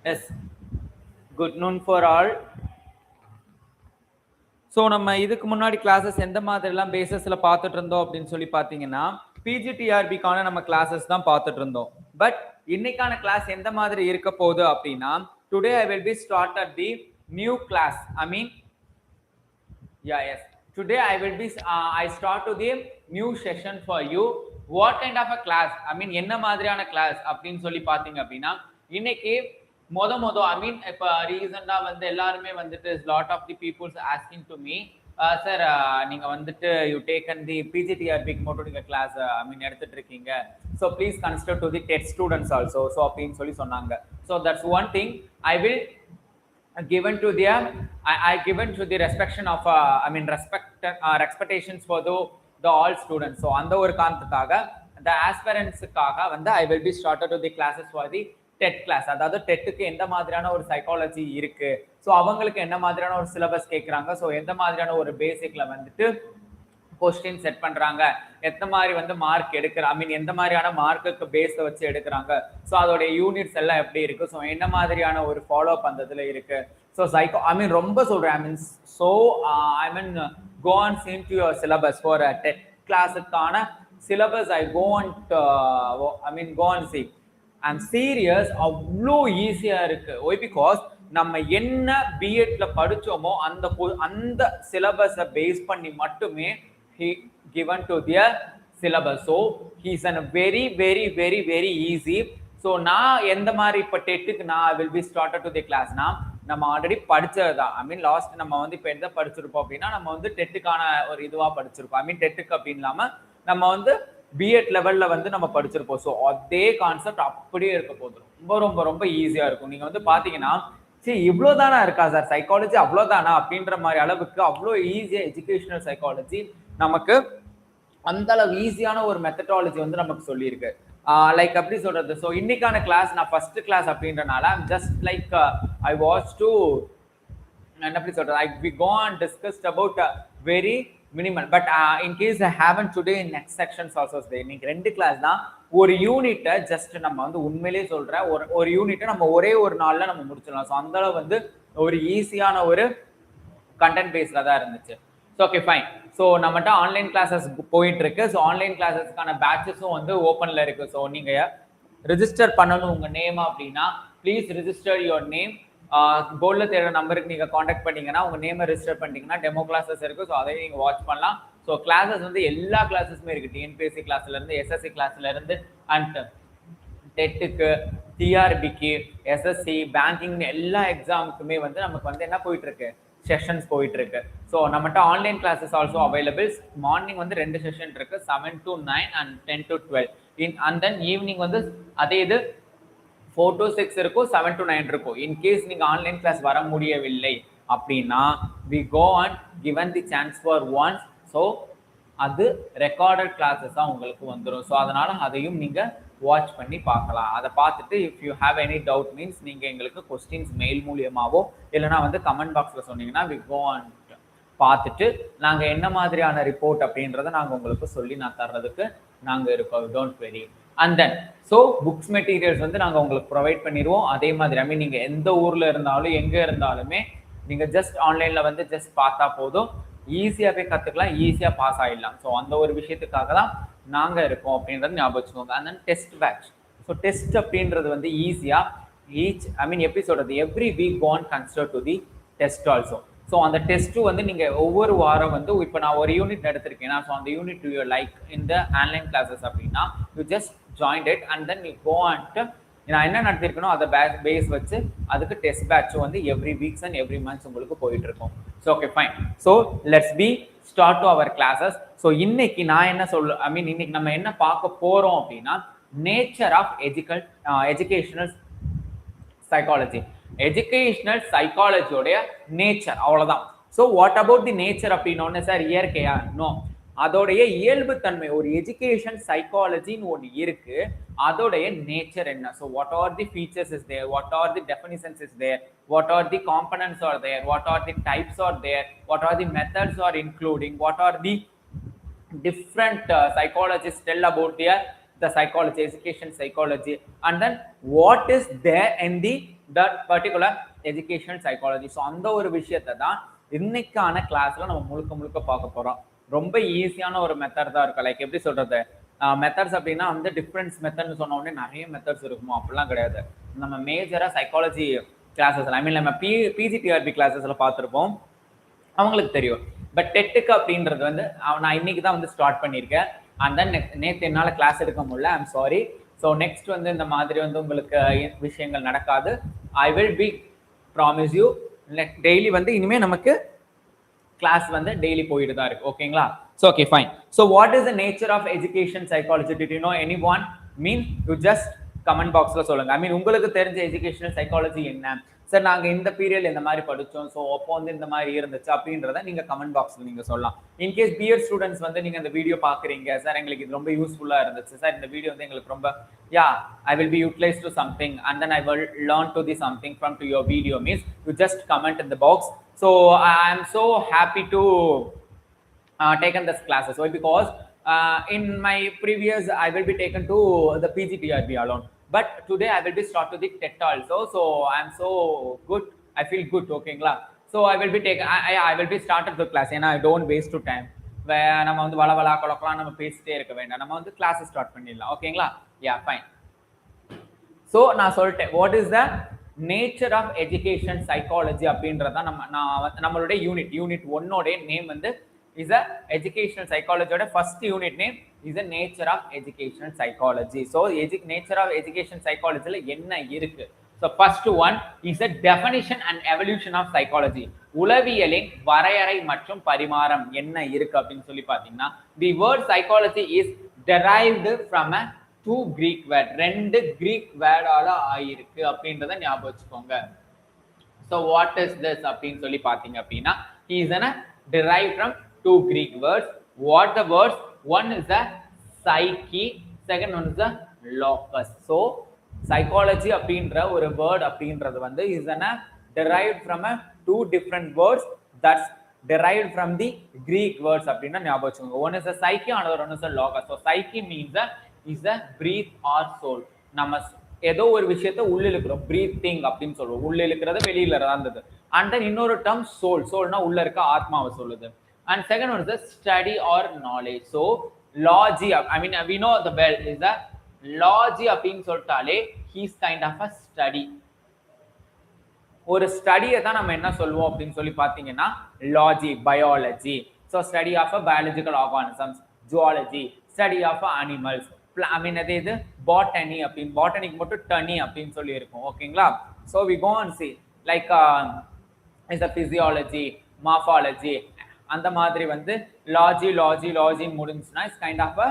Yes, good noon for all. So நம்ம இதுக்கு முன்னாடி கிளாஸஸ் எந்த மாதிரிலாம் பேசஸில் பார்த்துட்டு இருந்தோம் அப்படின்னு சொல்லி பார்த்தீங்கன்னா பிஜிடிஆர்பிக்கான நம்ம கிளாஸஸ் தான் பார்த்துட்டு இருந்தோம். பட் இன்னைக்கான கிளாஸ் எந்த மாதிரி இருக்க போகுது அப்படின்னா today I will be start at the new class. I mean yes today I will be I start to the new session for you. What kind of a class, I mean என்ன மாதிரியான class அப்படின்னு சொல்லி பார்த்தீங்க அப்படின்னா இன்னைக்கு ஐ மீன் இப்போ ரீசெண்டாக வந்து எல்லாருமே வந்துட்டு lot of the peoples asking to me sir நீங்கள் வந்துட்டு யூ டேக்கன் தி பிஜிடிஆர்பிக்கு மட்டும் நீங்கள் கிளாஸ் ஐ மீன் எடுத்துட்டு இருக்கீங்க, so please consider to the TET students also so அப்படின்னு சொல்லி சொன்னாங்க. So that's one thing I will given to their I given to the respect of expectations for the all students. So அந்த ஒரு காரணத்துக்காக the aspirantsக்காக வந்து I will be started to the classes for the TET class. அதாவது டெட்டுக்கு எந்த மாதிரியான ஒரு psychology இருக்கு, ஸோ அவங்களுக்கு என்ன மாதிரியான ஒரு சிலபஸ் கேட்குறாங்க, ஸோ எந்த மாதிரியான ஒரு பேசிக்ல வந்துட்டு கொஸ்டின் செட் பண்றாங்க, எந்த மாதிரி வந்து மார்க் எடுக்கிற ஐ மீன் எந்த மாதிரியான மார்க்குக்கு பேஸை வச்சு எடுக்கிறாங்க, ஸோ அதோடைய யூனிட்ஸ் எல்லாம் எப்படி இருக்கு, ஸோ என்ன மாதிரியான ஒரு ஃபாலோ அப் அந்த இதில் இருக்கு. ஸோ சைக்கோ ஐ மீன் ரொம்ப சொல்றேன் I mean so I mean go on seen to your syllabus for TET கிளாஸுக்கான syllabus I go on see I'm serious. அவ்வளோ ஈஸியா இருக்கு. ஒய் பிகாஸ் நம்ம என்ன பிஎட்ல படிச்சோமோ அந்த சிலபஸை பேஸ் பண்ணி மட்டுமே he given to their syllabus. So he is a very easy. So நான் எந்த மாதிரி இப்போ டெட்டுக்கு நான் I will be started to the class னா நம்ம ஆல்ரெடி படிச்சதுதான். ஐ மீன் லாஸ்ட் நம்ம வந்து இப்போ எந்த படிச்சிருப்போம் அப்படின்னா நம்ம வந்து டெட்டுக்கான ஒரு இதுவா படிச்சிருப்போம். ஐ மீன் டெட்டுக்கு அப்படின்னு இல்லாம நம்ம வந்து பிஎட் லெவல்ல வந்து நம்ம படிச்சிருப்போம். ஸோ அதே கான்செப்ட் அப்படியே இருக்க போது ரொம்ப ஈஸியா இருக்கும். நீங்க வந்து பாத்தீங்கன்னா சரி இவ்வளோதானா இருக்கா சார் சைக்காலஜி அவ்வளோதானா அப்படின்ற மாதிரி அளவுக்கு அவ்வளோ ஈஸியா எஜுகேஷனல் சைக்காலஜி நமக்கு அந்த அளவு ஈஸியான ஒரு மெத்தடாலஜி வந்து நமக்கு சொல்லியிருக்கு. லைக் அப்படி சொல்றது. ஸோ இன்னைக்கான கிளாஸ் நான் ஃபர்ஸ்ட் கிளாஸ் அப்படின்றனால just like I watch to எப்படி சொல்றது I we go and discussed about very minimal. But in case I haven today in next sections also. இன்னைக்கு 2 கிளாஸ் தான். ஒரு யூனிட்டை ஜஸ்ட் நம்ம வந்து உண்மையிலேயே சொல்றேன் ஒரு யூனிட்டை நம்ம ஒரே ஒரு நாள்ல நம்ம முடிச்சிடலாம். ஸோ அந்த அளவு வந்து ஒரு ஈஸியான ஒரு கண்டென்ட் பேஸ்ல தான் இருந்துச்சு. So okay fine. ஸோ நம்மகிட்ட ஆன்லைன் கிளாஸஸ் போயிட்டு இருக்கு. ஸோ ஆன்லைன் கிளாஸஸ்க்கான பேட்சஸும் வந்து ஓப்பன்ல இருக்கு. ஸோ நீங்க ரிஜிஸ்டர் பண்ணணும் உங்க நேம் அப்படின்னா ப்ளீஸ் ரிஜிஸ்டர் யுவர் நேம். போர்டில் தேடுற நம்பருக்கு நீங்கள் காண்டாக்ட் பண்ணீங்கன்னா உங்கள் நேமை ரிஜிஸ்டர் பண்ணிட்டீங்கன்னா டெமோ கிளாஸஸ் இருக்குது. ஸோ அதையும் நீங்கள் வாட்ச் பண்ணலாம். ஸோ கிளாஸஸ் வந்து எல்லா கிளாஸஸுமே இருக்குது. டிஎன்பிஎஸ்சி கிளாஸ்லேருந்து எஸ்எஸ்சி கிளாஸ்லேருந்து அண்ட் டெட்டுக்கு டிஆர்பிக்கு எஸ்எஸ்சி பேங்கிங் எல்லா எக்ஸாமுக்குமே வந்து நமக்கு வந்து என்ன போயிட்டு இருக்கு செஷன்ஸ் போயிட்டு இருக்கு. ஸோ நம்மகிட்ட online classes also available. Morning வந்து 2 செஷன் இருக்கு 7 to 9 and 10 to 12 and then evening வந்து அதே இது 4 to 6 இருக்கும் 7 to 9 இருக்கும். இன்கேஸ் நீங்க ஆன்லைன் கிளாஸ் வர முடியவில்லை அப்படின்னா we go on given the chance for once. So அது ரெக்கார்டட் கிளாஸஸா உங்களுக்கு வந்துடும். ஸோ அதனால அதையும் நீங்க வாட்ச் பண்ணி பார்க்கலாம். அதை பார்த்துட்டு if you have any doubt means நீங்க எங்களுக்கு கொஸ்டின்ஸ் மெயில் மூலியமாவோ இல்லைன்னா வந்து கமெண்ட் பாக்ஸ்ல சொன்னீங்கன்னா we go on பார்த்துட்டு நாங்க என்ன மாதிரியான ரிப்போர்ட் அப்படின்றத நாங்க உங்களுக்கு சொல்லி நான் தர்றதுக்கு நாங்க இருக்கோம். Don't worry. And then so books materials வந்து நாங்கள் உங்களுக்கு ப்ரொவைட் பண்ணிடுவோம். அதே மாதிரி ஐ மீன் நீங்கள் எந்த ஊரில் இருந்தாலும் எங்கே இருந்தாலுமே நீங்கள் ஜஸ்ட் ஆன்லைனில் வந்து ஜஸ்ட் பார்த்தா போதும், ஈஸியாகவே கற்றுக்கலாம், ஈஸியாக பாஸ் ஆகிடலாம். ஸோ அந்த ஒரு விஷயத்துக்காக தான் நாங்கள் இருக்கோம் அப்படின்றது ஞாபகம் வச்சுக்கோங்க. And then test batch. So test அப்படின்றது வந்து ஈஸியாக எப்படி சொல்கிறது every week gone consider to the test also. So அந்த டெஸ்ட்டு வந்து நீங்கள் ஒவ்வொரு வாரம் வந்து இப்போ நான் ஒரு யூனிட் எடுத்திருக்கேன்னா ஸோ அந்த யூனிட் யூ லைக் இந்த ஆன்லைன் கிளாஸஸ் அப்படின்னா you just join it and then you go and நான் என்ன நடத்திருக்கணும் அதை பேஸ் வச்சு அதுக்கு டெஸ்ட் பேட்சும் வந்து every weeks and every months உங்களுக்கு போயிட்டு இருக்கும். So okay fine. So let's be start to our classes. ஸோ இன்னைக்கு நான் என்ன இன்னைக்கு நம்ம என்ன பார்க்க போறோம் அப்படின்னா nature of educational psychology. Educational சைக்காலஜியோடைய நேச்சர் அவ்வளவுதான். So what about the nature அப்படின்னோடனே சார் இயற்கையா? நோ, அதோடைய இயல்பு தன்மை. ஒரு எஜுகேஷன் சைக்காலஜின்னு ஒன்று இருக்கு, அதோடைய நேச்சர் என்ன? So what are the features is there, what are the definitions is there, what are the components are there, what are the types are there, what are the methods are including, what are the different psychologists tell about the psychology, education psychology, and then what is there in the that particular educational psychology. So அந்த ஒரு விஷயத்தை தான் இன்னைக்கான கிளாஸ்ல நம்ம முழுக்க முழுக்க பார்க்க போறோம். ரொம்ப ஈஸியான ஒரு மெத்தட் தான் இருக்கும். லைக் எப்படி சொல்றது, மெத்தட்ஸ் அப்படின்னா வந்து டிஃப்ரென்ஸ் மெத்தட்னு சொன்ன உடனே நிறைய மெத்தட்ஸ் இருக்குமோ அப்படிலாம் கிடையாது. நம்ம மேஜரா சைக்காலஜி கிளாஸஸ் ஐ மீன் நம்ம பிஜிடிஆர்பி கிளாஸஸ்ல பார்த்துருப்போம், அவங்களுக்கு தெரியும். பட் டெட்டுக்கு அப்படின்றது வந்து நான் இன்னைக்கு தான் வந்து ஸ்டார்ட் பண்ணியிருக்கேன். அண்ட் தென் நேற்று என்னால் கிளாஸ் எடுக்க முடியல, ஐம் சாரி. ஸோ நெக்ஸ்ட் வந்து இந்த மாதிரி வந்து உங்களுக்கு விஷயங்கள் நடக்காது. ஐ will B promise you daily வந்து இனிமேல் நமக்கு கிளாஸ் வந்து டெய்லி போயிட்டு தான் இருக்கு. ஓகேங்களா? So okay fine. So what is the nature of education psychology? Did you know any one? Mean you just comment பாக்ஸ்ல சொல்லுங்க. ஐ மீன் உங்களுக்கு தெரிஞ்ச எஜுகேஷனல் சைக்காலஜி என்ன சார், நாங்கள் இந்த பீரியட் இந்த மாதிரி படித்தோம், ஸோ அப்போ வந்து இந்த மாதிரி இருந்துச்சு அப்படின்றத நீங்கள் கமெண்ட் பாக்ஸில் நீங்கள் சொல்லலாம். இன்கேஸ் பிஎட் ஸ்டூடெண்ட்ஸ் வந்து நீங்கள் இந்த வீடியோ பார்க்குறீங்க சார், எங்களுக்கு இது ரொம்ப யூஸ்ஃபுல்லாக இருந்துச்சு சார், இந்த வீடியோ வந்து எங்களுக்கு ரொம்ப I will be utilize to something and then I will learn to the something from to your video means you just comment in the box. So I am so happy to taken this classes. Why? Because in my previous I will be taken to the PGTRB alone, but today I will be start to the TET also. So I am so good, I feel good. Okay, so I will be taken, I will be started the class and I don't waste to time where நம்ம வந்து வளவளா கொலக்கலாம் நம்ம பேசிட்டே இருக்க வேண்டாம், நம்ம வந்து class start பண்ணிடலாம். ஓகேங்களா? Yeah fine. ஸோ நான் சொல்லிட்டேன் what is the nature of education psychology அப்படின்றத நம்மளுடைய யூனிட் 1 நேம் வந்து is a educational psychology. Oda first unit name is a nature of educational psychology. So nature of education psychology la enna irukku? So first one is a definition and evolution of psychology. உளவியலின் வரையறை மற்றும் பரிமாறம் என்ன இருக்கு அப்படின்னு சொல்லி பாத்தீங்கன்னா, the word psychology is derived from a two Greek word. ரெண்டு Greek word ஆல ஆயிருக்கு அப்படின்றத ஞாபகம் வச்சுக்கோங்க. So what is this அப்படின்னு சொல்லி பாத்தீங்க அப்படின்னா, he is derived from two Greek words. What the words? One is the psyche, second one is the locus. So psychology அப்படின்ற ஒரு word அப்படின்றது வந்து is derived from two different words that's derived from the Greek words அப்படின்னா ஞாபகம் வச்சுக்கோங்க. One is the psyche, another one is the locus. So psyche means is the breath or soul. நம்ம ஏதோ ஒரு விஷயத்தை உள்ள இருக்கிறோம், breathing அப்படின்னு சொல்லுவோம், உள்ள இருக்கிறத வெளியில இருந்தது. And then இன்னொரு term soul. soulனா உள்ள இருக்க ஆத்மாவை சொல்லுது. And second one is the study or knowledge. So logy, I mean we know the well is the logy அப்படினு சொல்லிட்டாலே he is kind of a study. ஒரு ஸ்டடியை தான் நம்ம என்ன சொல்லுவோம் அப்படின்னு சொல்லி பார்த்தீங்கன்னா logy, biology. So study of a biological organisms, zoology, study of animals, I mean அது இது பாட்டனி அப்படின்னு, பாட்டனிக்கு மட்டும் டனி அப்படின்னு சொல்லி இருக்கும். ஓகேங்களா? So we go and see like is the physiology, morphology, அந்த மாதிரி வந்து லாஜி முடிஞ்சுன்னா it's kind of a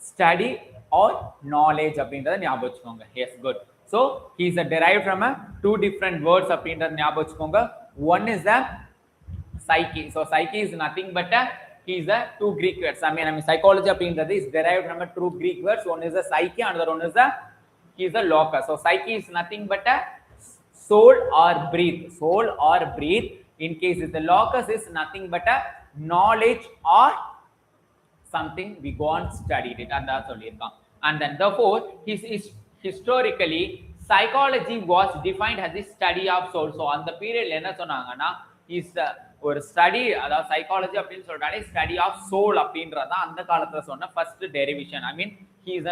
study or knowledge அப்படின்றத ஞாபகம் வச்சுக்கோங்க. Yes good. So he is derived from two different words அப்படின்றத ஞாபகம் வச்சுக்கோங்க. One is the psyche. So psyche is nothing but he is the two Greek words. I mean psychology அப்படின்றது is derived from two Greek words. One is the psyche, another one is the he is the locus. So psyche is nothing but a soul or breathe. In case if the locus is nothing but a knowledge or something we go and studied it, and that's only it. And then therefore historically psychology was defined as the study of soul. So on the period என்ன சொன்னாங்கன்னா is ஒரு study, அதாவது psychology அப்படின்னு சொல்றாலே study of soul அப்படின்றத அந்த காலத்துல சொன்ன first derivation. I mean he is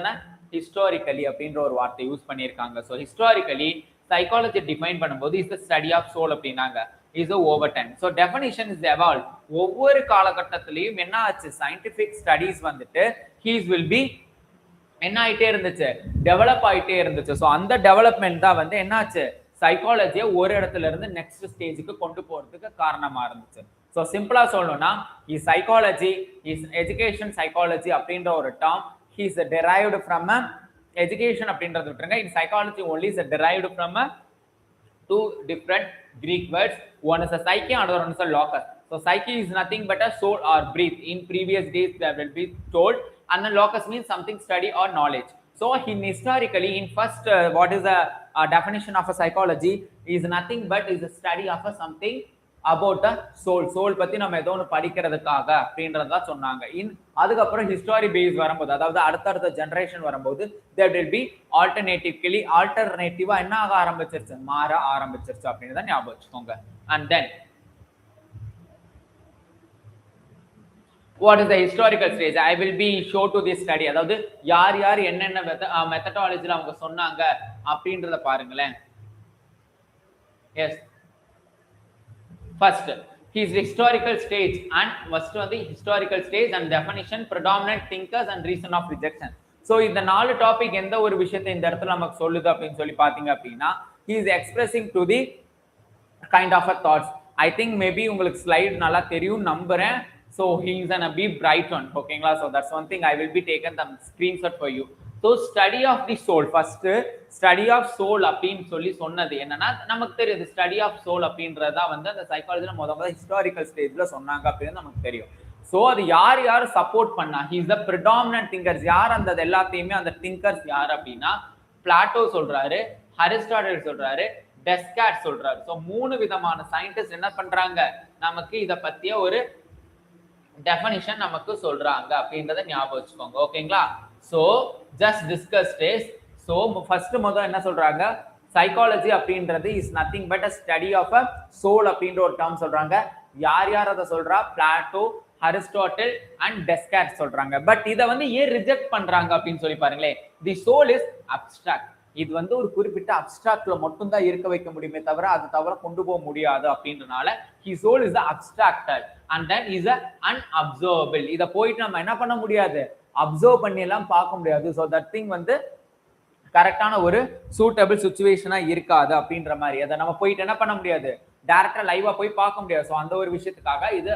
historically அப்படின்ற ஒரு வார்த்தை யூஸ் பண்ணியிருக்காங்க. ஸோ ஹிஸ்டாரிக்கலி சைக்காலஜி டிஃபைன் பண்ணும்போது is the study of soul அப்படின்னாங்க. Is over time. So definition is evolve. ஒவ்வொரு காலகட்டத்திலையும் என்ன ஆச்சு, சயின்டிபிக் ஸ்டடிஸ் வந்துட்டு ஹீஸ் வில் பி என்ன ஆயிட்டே இருந்துச்சு, டெவலப் ஆயிட்டே இருந்துச்சு. ஸோ அந்த டெவலப்மெண்ட் தான் வந்து என்னாச்சு, சைக்காலஜியை ஒரு இடத்துல இருந்து நெக்ஸ்ட் ஸ்டேஜுக்கு கொண்டு போறதுக்கு காரணமா இருந்துச்சு. ஸோ சிம்பிளா சொல்லணும்னா is psychology is education psychology அப்படின்ற ஒரு term he's derived from education அப்படின்றது விட்டுருங்க. இன் psychology only is derived from two different Greek words. One is a psyche, another one is a locus. So psyche is nothing but a soul or breath. In previous days there will be told, and the locus means something study or knowledge. So in historically in first what is the definition of a psychology is nothing but is a study of a something about a soul பத்தி நம்ம ஏதோ ஒன்று படிக்கிறதுக்காக அப்படின்றதா சொன்னாங்க. அதுக்கப்புறம் history base வரும்போது, அதாவது அடுத்தடுத்த ஜெனரேஷன் வரும்போது there will be ஆல்டர்னேட்டிவா என்ன ஆக ஆரம்பிச்சிருச்சு, மாற ஆரம்பிச்சிருச்சு அப்படின்றத ஞாபகம் வச்சுக்கோங்க. And then what is the historical stage? I will be show to this study. அதாவது யார் யார் என்னென்ன மெத்தடாலஜில அவங்க சொன்னாங்க அப்படின்றத பாருங்களேன். Yes. First, his historical stage and first வந்து historical stage and definition, predominant thinkers and reason of rejection. So இந்த 4 டாபிக் எந்த ஒரு விஷயத்தை இந்த இடத்துல நமக்கு சொல்லுது அப்படின்னு சொல்லி பாத்தீங்க அப்படின்னா, he is expressing to the kind of a thoughts. I think maybe உங்களுக்கு ஸ்லைட் நல்லா தெரியும் நம்புறேன். So he is gonna be bright one. ஓகேங்களா? So that's one thing I will be taken the screenshot for you. So study of the soul. First study of soul அப்படின்னு சொல்லி சொன்னது என்னன்னா, நமக்கு தெரியுது ஸ்டடி ஆஃப் சோல் அப்படின்றதா வந்து அந்த சைக்காலஜில முதல்ல ஹிஸ்டாரிக்கல் ஸ்டேஜ்ல சொன்னாங்க அப்படின்னு நமக்கு தெரியும். சோ அது யார் யார் சப்போர்ட் பண்ணா, he is the predominant thinkers. யார் அந்த எல்லாத்தையுமே அந்த திங்கர்ஸ் யார் அப்படின்னா, பிளாட்டோ சொல்றாரு, அரிஸ்டாட்டில் சொல்றாரு, டெஸ்கார்ட் சொல்றாரு. சோ 3 விதமான சயின்டிஸ்ட் என்ன பண்றாங்க, நமக்கு இத பத்திய ஒரு டெஃபினிஷன் நமக்கு சொல்றாங்க அப்படின்றத ஞாபகம் வச்சுக்கோங்க. ஓகேங்களா? So just discuss this. So first முதல்ல என்ன சொல்றாங்க, சைக்காலஜி அப்படின்றது is nothing but a study of a soul அப்படின்ற ஒரு டேர்ம் சொல்றாங்க. யார் யார் அதை சொல்றா, பிளாட்டோ, அரிஸ்டாட்டில் அண்ட் டெஸ்கார்ட் சொல்றாங்க. பட் இதை வந்து ஏன் ரிஜெக்ட் பண்றாங்க அப்படின்னு சொல்லி பாருங்களேன். The soul is abstract. இது வந்து ஒரு குறிப்பிட்ட அப்ஸ்ட்ராக்ட்ல மட்டும் தான் இருக்க வைக்க முடியுமே தவிர அது தவிர கொண்டு போக முடியாது அப்படின்றனால his soul is the abstracted and then is a unobservable. இத போயிட்டு நம்ம என்ன பண்ண முடியாது, அப்சர்வ் பண்ணி எல்லாம் பார்க்க முடியாது. ஸோ தட் திங் வந்து கரெக்டான ஒரு சூட்டபிள் சுச்சுவேஷனா இருக்காது அப்படின்ற மாதிரி. அதை நம்ம போயிட்டு என்ன பண்ண முடியாது, டைரக்டா லைவா போய் பார்க்க முடியாது. ஸோ அந்த ஒரு விஷயத்துக்காக இது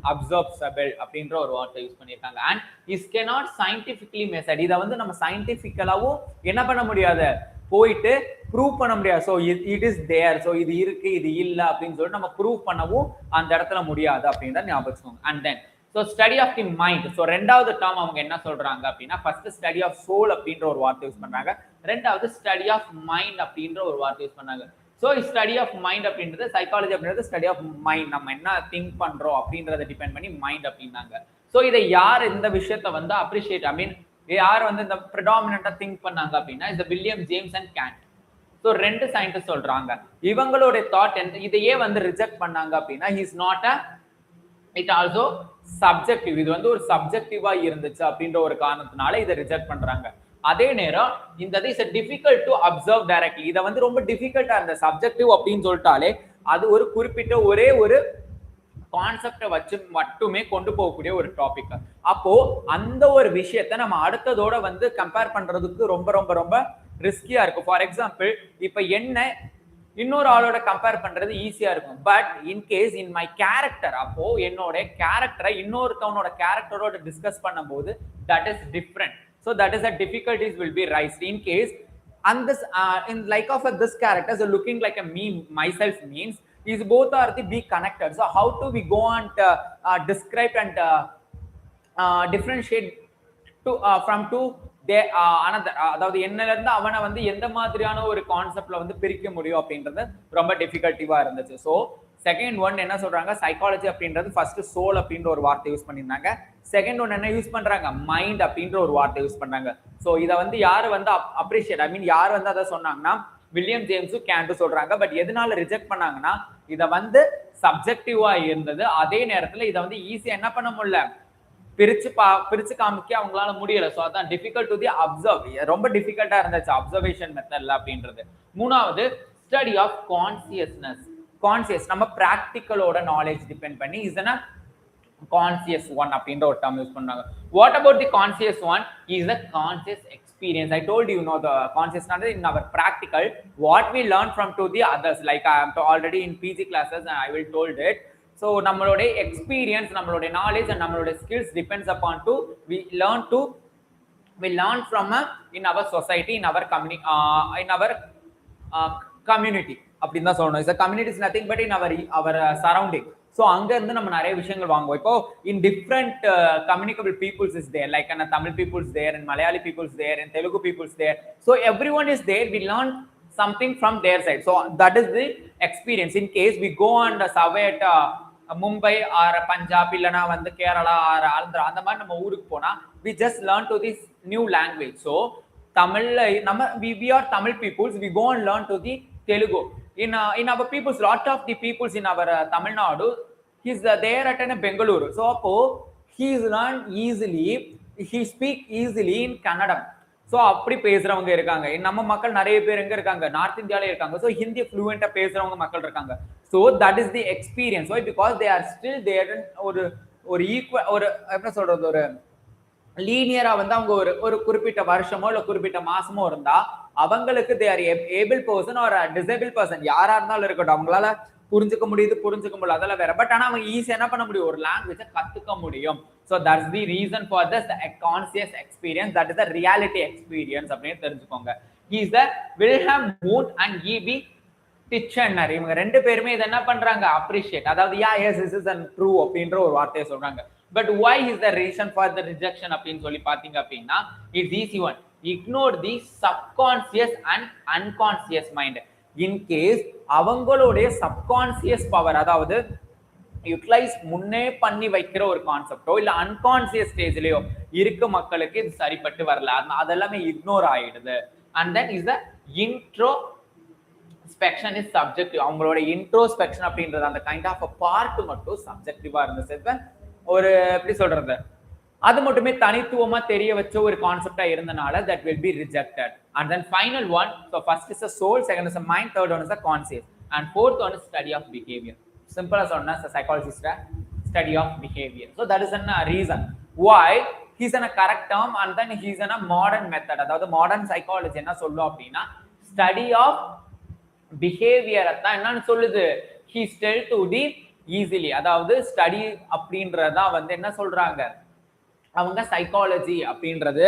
அப்சர்வபிள் அப்படின்ற ஒரு வார்த்தை யூஸ் பண்ணியிருக்காங்க. And is cannot scientifically method. இதை வந்து நம்ம சயின்டிபிக்கலாவும் என்ன பண்ண முடியாது, போயிட்டு ப்ரூவ் பண்ண முடியாது. So it is there, so இது இருக்கு இது இல்லை அப்படின்னு சொல்லிட்டு நம்ம ப்ரூவ் பண்ணவும் அந்த இடத்துல முடியாது அப்படின்றத ஞாபகம். And then so study of the mind. So ரெண்டாவது டேர்ம் அவங்க என்ன சொல்றாங்க அப்படின்னா, ஃபர்ஸ்ட் ஸ்டடி ஆஃப் சோல் அப்படின்ற ஒரு வார்த்தை யூஸ் பண்றாங்க, ரெண்டாவது ஸ்டடி ஆஃப் மைண்ட் அப்படின்ற ஒரு வார்த்தை யூஸ் பண்ணாங்க. ஸோ ஸ்டடி ஆஃப் மைண்ட் அப்படின்றது சைக்காலஜி அப்படின்றது ஸ்டடி ஆஃப் மைண்ட், நம்ம என்ன திங்க் பண்றோம் அப்படின்றத டிபெண்ட் பண்ணி மைண்ட் அப்படின்னாங்க. ஸோ இதை யார் இந்த விஷயத்த வந்து அப்ரிஷியேட், ஐ மீன் யார் வந்து இந்த ப்ரிடாமினண்டா திங்க் பண்ணாங்க அப்படின்னா, இந்த William James and Cantt. So 2 scientist சொல்றாங்க. இவங்களுடைய தாட் இதையே வந்து ரிஜெக்ட் பண்ணாங்க அப்படின்னா, he is not a, it also subjective. இது வந்து ஒரு சப்ஜெக்டிவா இருந்துச்சு அப்படின்ற ஒரு காரணத்தினால இதை ரிஜெக்ட் பண்றாங்க. அதே நேரம் இந்த is difficult to observe directly. இதை வந்து ரொம்ப டிஃபிகல்ட்டா இருந்த சப்ஜெக்டிவ் அப்படின்னு சொல்லிட்டாலே அது ஒரு குறிப்பிட்ட ஒரே ஒரு கான்செப்டை வச்சு மட்டுமே கொண்டு போகக்கூடிய ஒரு டாபிக். அப்போ அந்த ஒரு விஷயத்த நம்ம அடுத்ததோட வந்து கம்பேர் பண்றதுக்கு ரொம்ப ரொம்ப ரொம்ப ரிஸ்கியா இருக்கும். ஃபார் எக்ஸாம்பிள், இப்ப என்ன இன்னொரு ஆளோட கம்பேர் பண்றது ஈஸியா இருக்கும். But in case in my character, அப்போ என்னோட கேரக்டரை இன்னொருத்தவனோட கேரக்டரோட டிஸ்கஸ் பண்ணும்போது that is different. So that is the difficulties will be raised in case and this in like of this character so looking like a me myself means is both are the be connected. So how do we go and describe and differentiate to from two they another, அதாவது என்னல இருந்து அவனை வந்து எந்த மாதிரியான ஒரு கான்செப்ட்ல வந்து பிரிக்க முடியும் அப்படின்றது ரொம்ப டிஃபிகல்ட்டிவா இருந்துச்சு. ஸோ செகண்ட் ஒன் என்ன சொல்றாங்க, சைக்காலஜி அப்படின்றது ஃபர்ஸ்ட் சோல் அப்படின்ற ஒரு வார்த்தை யூஸ் பண்ணியிருந்தாங்க. செகண்ட் ஒன் என்ன யூஸ் பண்றாங்க, மைண்ட் அப்படின்ற ஒரு வார்த்தை யூஸ் பண்றாங்க. ஸோ இதை வந்து யாரு வந்து அப்ரிஷியேட், ஐ மீன் யார் வந்து அதை சொன்னாங்கன்னா, வில்லியம் ஜேம்ஸும் கேண்டும் சொல்றாங்க. பட் எதனால ரிஜெக்ட் பண்ணாங்கன்னா, இதை வந்து சப்ஜெக்டிவா இருந்தது, அதே நேரத்துல இதை வந்து ஈஸியா என்ன பண்ண முடியல, பிரிச்சு காமிக்க அவங்களால முடியல. ஸோ அதான் டிஃபிகல்ட் டு தி அப்சர்வ், ரொம்ப டிஃபிகல்ட்டா இருந்துச்சு அப்சர்வேஷன் மெத்தட்ல அப்படின்றது. மூணாவது ஸ்டடி ஆஃப் கான்சியஸ்னஸ். கான்சியஸ் நம்ம பிராக்டிக்கலோட நாலேஜ் டிபெண்ட் பண்ணி இஸ் கான்சியஸ் ஒன் அப்படின்ற ஒரு டேர்ம் யூஸ் பண்ணாங்க. What about the conscious one is the conscious experience. I told you know the consciousness in our practical what we learn from to the others, like I am already in PG classes and I will told it. So நம்மளோட experience, நம்மளோட knowledge and நம்மளோட skills depends upon to we learn from in our society, in our community அப்படின்னு தான் சொல்லணும். Is a community is nothing but in our surrounding. So அங்க இருந்து நம்ம நிறைய விஷயங்கள் வாங்குவோம். இப்போ in different communicable peoples is there, like Tamil peoples there and Malayali peoples there and Telugu peoples there. So everyone is there. We learn something from their side. So that is the experience. In case we go and survey at Mumbai or Punjab illana வந்து Kerala or Andhra அந்த மாதிரி நம்ம ஊருக்கு போனா we just learn to this new language. So தமிழ்ல நம்ம we are Tamil peoples, we go and learn to the Telugu. In our peoples, lot of the peoples in our Tamil Nadu, he's there at Bengaluru. So appo he is learned easily, he speak easily in Kannadam. So அப்படி பேசுறவங்க இருக்காங்க. நம்ம மக்கள் நிறைய பேர் எங்க இருக்காங்க, north இந்தியாவில இருக்காங்க. ஸோ ஹிந்தி ஃப்ளூயண்டா பேசுறவங்க மக்கள் இருக்காங்க. So that is the experience. Why because they are still there ஒரு ஈக்குவல், ஒரு என்ன சொல்றது, ஒரு லீனியரா வந்து அவங்க ஒரு குறிப்பிட்ட வருஷமோ இல்ல குறிப்பிட்ட மாசமோ இருந்தா அவங்களுக்கு they are able person or disable person யாரா இருந்தாலும் இருக்கட்டும், அவங்களால புரிஞ்சுக்க முடியுது புரிஞ்சுக்க முடியல அதெல்லாம் வேற. பட் ஆனா அவங்க ஈஸியா என்ன பண்ண முடியும், ஒரு லாங்குவேஜை கத்துக்க முடியும். So that's the reason for this, the conscious experience, that is the reality experience அப்படின்னு தெரிஞ்சுக்கோங்க. He is the Wilhelm Wundt and E.B. Titchener. இவங்க ரெண்டு பேருமே இதை என்ன பண்றாங்க, அப்ரிஷியேட், அதாவது yes this is true அப்படின்ற ஒரு வார்த்தையை சொல்றாங்க. But why is the reason for the rejection அப்படின்னு சொல்லி பாத்தீங்க அப்படின்னா, it's easy one, ignore the subconscious and unconscious mind. In case அவங்களுடைய subconscious power, அதாவது யூட்டிலைஸ் முன்னே பண்ணி வைக்கிற ஒரு கான்செப்டோ இல்ல அன்கான்சியஸ் ஸ்டேஜ்லயோ இருக்க மக்களுக்கு இது சரிப்பட்டு வரல, அதெல்லாமே இக்னோர் ஆயிடுது. And then is the introspection is subjective. அவங்களோட இன்ட்ரோஸ்பெக்ஷன் அப்படின்றது அந்த கைண்ட் ஆஃப் பார்ட் மட்டும் சப்ஜெக்டிவா இருந்துச்சு. ஒரு எப்படி சொல்றது, அது மட்டுமே தனித்துவமா தெரிய வச்ச ஒரு கான்செப்டா இருந்தனால that will be rejected. And then final one, so first is the soul, second is the mind, third one is the conscious, and fourth one is study of behavior. Simple as on as a psychologist study of behavior. So that is a reason why he's in a correct term, and then he's in a modern method. அதாவது modern psychology என்ன சொல்லும் அப்படின்னா study of behavior தான் என்னன்னு சொல்லுது, he's tell to the easily. அதாவது study அப்படின்றதா வந்து என்ன சொல்றாங்க அவங்க, சைக்காலஜி அப்படின்றது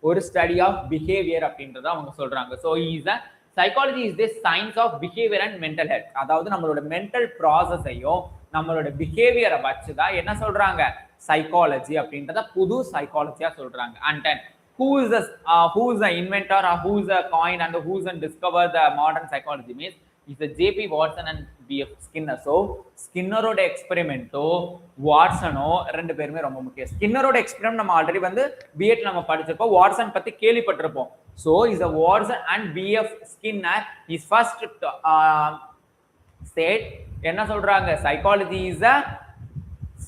ஒரு ஸ்டடி ஆஃப் பிஹேவியர் அப்படின்றத அவங்க சொல்றாங்க. So is a psychology is the science of behaviour and mental health. அதாவது நம்மளோட மென்டல் ப்ராசஸையும் நம்மளோட பிஹேவியரை வச்சுதான் என்ன சொல்றாங்க, சைக்காலஜி அப்படின்றத புது சைக்காலஜியா சொல்றாங்க. And then who is the inventor or who is the coin and who is discover the modern psychology means is the J.P. Watson and B.F. Skinner. So ஸ்கின்னரோட எக்ஸ்பெரிமெண்ட்டோ வாட்சனோ ரெண்டு பேருமே ரொம்ப முக்கியம். ஸ்கின்னரோட எக்ஸ்பெரிமெண்ட் நம்ம ஆல்ரெடி வந்து பிஎட் நம்ம படிச்சிருப்போம், வாட்சன் பத்தி கேள்விப்பட்டிருப்போம். So is the Watson and B.F. Skinner is first said என்ன சொல்றாங்க, psychology is a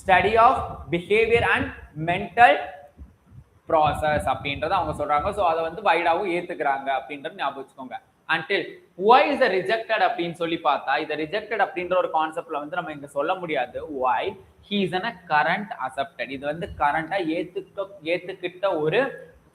study of behavior and mental process அப்படின்றத அவங்க சொல்றாங்க. ஸோ அதை வந்து வைடாவும் ஏத்துக்கிறாங்க அப்படின்றது ஞாபகம் வச்சுக்கோங்க. until why is the rejected அப்படின்னு சொல்லி பார்த்தா, இதை ரிஜெக்டட் அப்படின்ற ஒரு கான்செப்ட்ல வந்து நம்ம இங்க சொல்ல முடியாது. why he is in a current accepted, இது வந்து கரண்டா ஏத்துக்கிட்ட ஒரு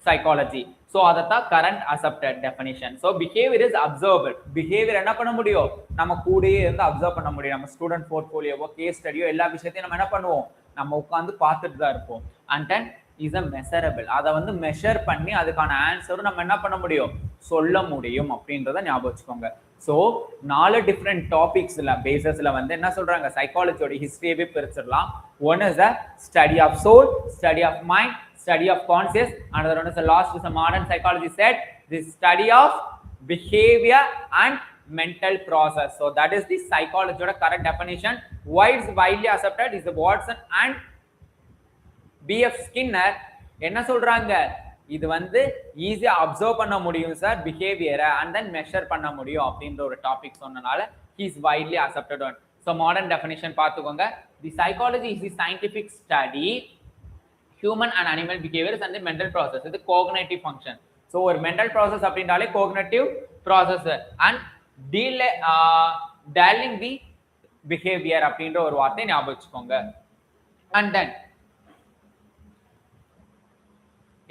சைக்காலஜி. ஸோ அதைத்தான் current accepted definition. So behaviour is observable. Behaviour என்ன பண்ண முடியும், நம்ம கூடயே இருந்து அப்சர்வ் பண்ண முடியும். நம்ம ஸ்டூடெண்ட் போர்ட்ஃபோலியோவோ கேஸ் ஸ்டடியோ எல்லா விஷயத்தையும் நம்ம என்ன பண்ணுவோம், நம்ம உட்காந்து பார்த்துட்டு தான் இருப்போம். And then is a measurable, அதை வந்து மெஷர் பண்ணி அதுக்கான ஆன்சரும் நம்ம என்ன பண்ண முடியும், சொல்ல முடியும் அப்படின்றத ஞாபகம் வச்சுக்கோங்க. ஸோ 4 டிஃப்ரெண்ட் டாபிக்ஸ்ல பேசஸ்ல வந்து என்ன சொல்றாங்க, சைக்காலஜியோட ஹிஸ்டரியவே பிரிச்சிடலாம். One is the study of soul, study of mind, study of conscious. Another one is the last is a modern psychology said the study of behavior and mental process. So that is the psychology correct definition. Why it's widely accepted is the Watson and B.F. Skinner என்ன சொல்றாங்க, இது வந்து ஈஸியா observe பண்ண முடியும் sir பிஹேவியரை, and then measure பண்ண முடியும் அப்படின்ற ஒரு டாபிக் சொன்னனால he is widely accepted one. So modern definition பார்த்துக்கோங்க. The psychology is the scientific study human and animal behaviors and the mental process. இது cognitive function. So ஒரு mental process அப்படின்றாலே cognitive process and dealing the behavior அப்படின்ற ஒரு வார்த்தை ஞாபகம் வச்சுக்கோங்க. And then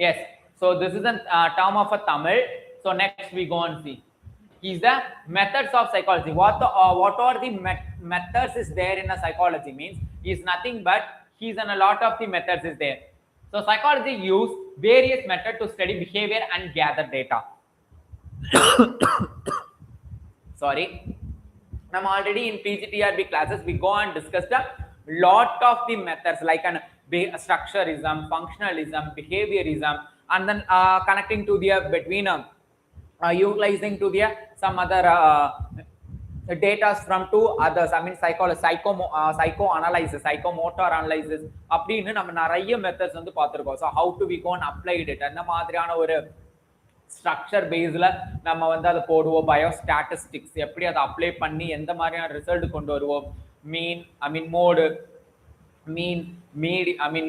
yes, so this is a term of a Tamil. So next we go and see is the methods of psychology. What are the methods is there in a psychology means is nothing but he's in a lot of the methods is there. So psychology use various methods to study behavior and gather data. Sorry, I'm already in PGTRB classes we go and discuss a lot of the methods like an structuralism, functionalism, behaviorism, and then connecting to the between utilizing to the some other data from two others. I mean psychoanalysis, psychomotor analysis அப்படின்னு நம்ம நிறைய methods வந்து பார்த்திருக்கோம். So how to we go and applied it, அந்த மாதிரியான ஒரு structure பேஸ்ல நம்ம வந்து அதை போடுவோம். பயோஸ்டாட்டிஸ்டிக்ஸ் எப்படி அதை அப்ளை பண்ணி எந்த மாதிரியான ரிசல்ட் கொண்டு வருவோம், மோடு,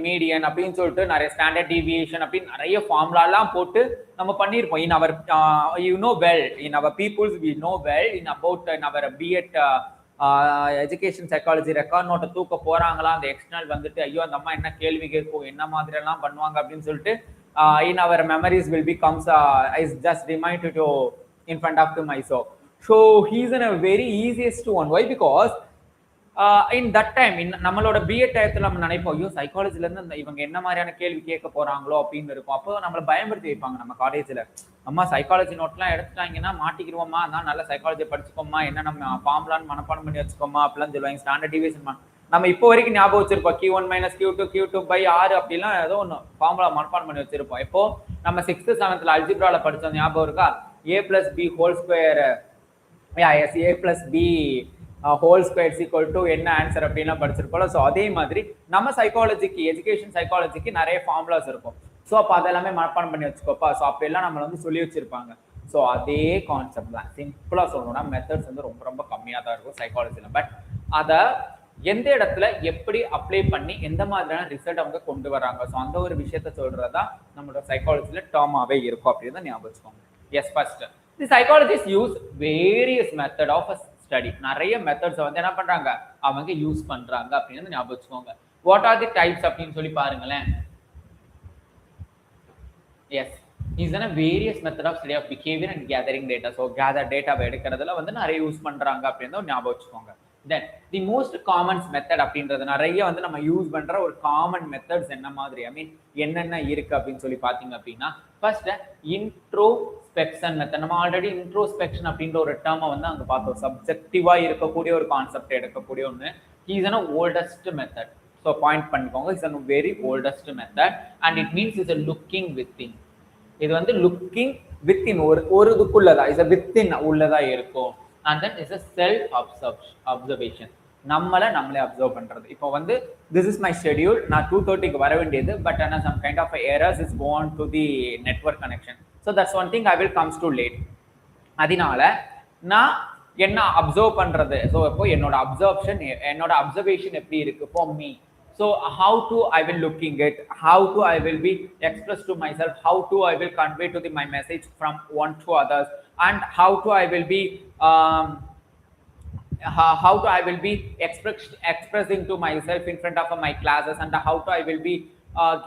மீடியன் அப்படின்னு சொல்லிட்டு நிறைய ஸ்டாண்டர்ட் டீவியேஷன் அப்படின்னு நிறைய ஃபார்முலாலாம் போட்டு நம்ம பண்ணியிருப்போம். In our in our peoples we know well in about in our BEd education psychology record நோட்டை தூக்க போறாங்களா, அந்த எக்ஸ்டர்னல் வந்துட்டு ஐயோ அந்த அம்மா என்ன கேள்வி கேட்கும், என்ன மாதிரி எல்லாம் பண்ணுவாங்க அப்படின்னு சொல்லிட்டு in our memories will becomes is just reminded to in front of myself. So he's in a very easiest one. Why? Because in that time in நம்மளோட பிஎட் டயத்துல நம்ம நினைப்போம் ஐயோ சைக்காலஜில இருந்து இவங்க என்ன மாதிரியான கேள்வி கேட்க போறாங்களோ அப்படின்னு இருக்கும். அப்போ நம்மளை பயன்படுத்தி வைப்பாங்க நம்ம காலேஜ்ல. அம்மா சைக்காலஜி நோட்லாம் எடுத்துட்டாங்கன்னா மாட்டிக்கிடுவோமா, அதனால நல்ல சைக்காலஜி படிச்சுக்கோமா, என்ன நம்ம ஃபார்முலான்னு மனப்பாடம் பண்ணி வச்சுக்கோமா அப்படிலாம் சொல்லுவாங்க. ஸ்டாண்டர்ட் டிவியேஷன் நம்ம இப்போ வரைக்கும் ஞாபகம் வச்சிருப்போம் Q1 - Q2 Q2/6 அப்படிலாம் ஏதோ ஒன்று ஃபார்முலா மனப்பாடம் பண்ணி வச்சிருப்போம். இப்போ நம்ம 6th 7th அல்ஜிப்ரால படிச்சோம் ஞாபகம் இருக்கா, A+B² என்ன ஆன்சர் அப்படின்லாம் படிச்சிருப்போம். ஸோ அதே மாதிரி நம்ம சைக்காலஜிக்கு எஜுகேஷன் சைக்காலஜிக்கு நிறைய ஃபார்முலாஸ் இருக்கும். ஸோ அப்போ அதெல்லாமே மனப்பாடம் பண்ணி வச்சுக்கோப்பா. ஸோ அப்படியெல்லாம் நம்மளை வந்து சொல்லி வச்சிருப்பாங்க. ஸோ அதே கான்செப்ட் தான். சிம்பிளாக சொல்லணும்னா மெத்தட்ஸ் வந்து ரொம்ப ரொம்ப கம்மியாக தான் இருக்கும் சைக்காலஜியில். பட் அதை எந்த இடத்துல எப்படி அப்ளை பண்ணி எந்த மாதிரியான ரிசல்ட் அவங்க கொண்டு வராங்க, ஸோ அந்த ஒரு விஷயத்த சொல்றதா நம்மளோட சைக்காலஜில டேர்மாவே இருக்கும் அப்படின்றத ஞாபகம் வச்சுக்கோங்க. Yes, first the psychologist use various method of study. நிறைய மெத்தட்ஸ் வந்து என்ன பண்றாங்க அவங்க யூஸ் பண்றாங்க அப்படின்னு ஞாபகம் வச்சுக்கோங்க. வாட் ஆர் தி டைப்ஸ் அப்படின்னு சொல்லி பாருங்களேன். Yes, is a various method of study of behavior and gathering data. So gather டேட்டாவை எடுக்கிறதுல வந்து நிறைய யூஸ் பண்றாங்க அப்படின்னு ஞாபகம் வச்சுக்கோங்க. தென் தி மோஸ்ட் காமன்ஸ் மெத்தட் அப்படின்றது நிறைய வந்து நம்ம யூஸ் பண்ற ஒரு காமன் மெத்தட்ஸ் என்ன மாதிரி, ஐ மீன் என்னென்ன இருக்கு அப்படின்னு சொல்லி பாத்தீங்க அப்படின்னா, ஃபர்ஸ்ட் இன்ட்ரோஸ்பெக்ஷன் மெத்தட். நம்ம ஆல்ரெடி இன்ட்ரோஸ்பெக்ஷன் அப்படின்ற ஒரு டேர்மை வந்து அங்க பார்த்தோம். சப்ஜெக்டிவா இருக்கக்கூடிய ஒரு கான்செப்ட் எடுக்கக்கூடிய ஒன்று. Is an oldest method. So point பண்ணிக்கோங்க, is an very oldest method and it means is a looking within. இது வந்து லுக்கிங் வித்தின் ஒரு இதுக்குள்ளதா, இஸ் வித்தின் உள்ளதா இருக்கும். And then is a self observation. நம்மளே அப்சர்வ் பண்றது. இப்போ வந்து this is my schedule, நான் 2:30க்கு வர வேண்டியது, பட் ஆனா some kind of errors is born to the network connection. So that's one thing I will comes too late. அதனால நான் என்ன அப்சர்வ் பண்றது, ஸோ இப்போ என்னோட அப்சர்வேஷன் எப்படி இருக்கு for me. So how to I will looking it, how to I will be express to myself, how to I will convey to my message from one to others, and how to I will be expressing to myself in front of my classes, and how to I will be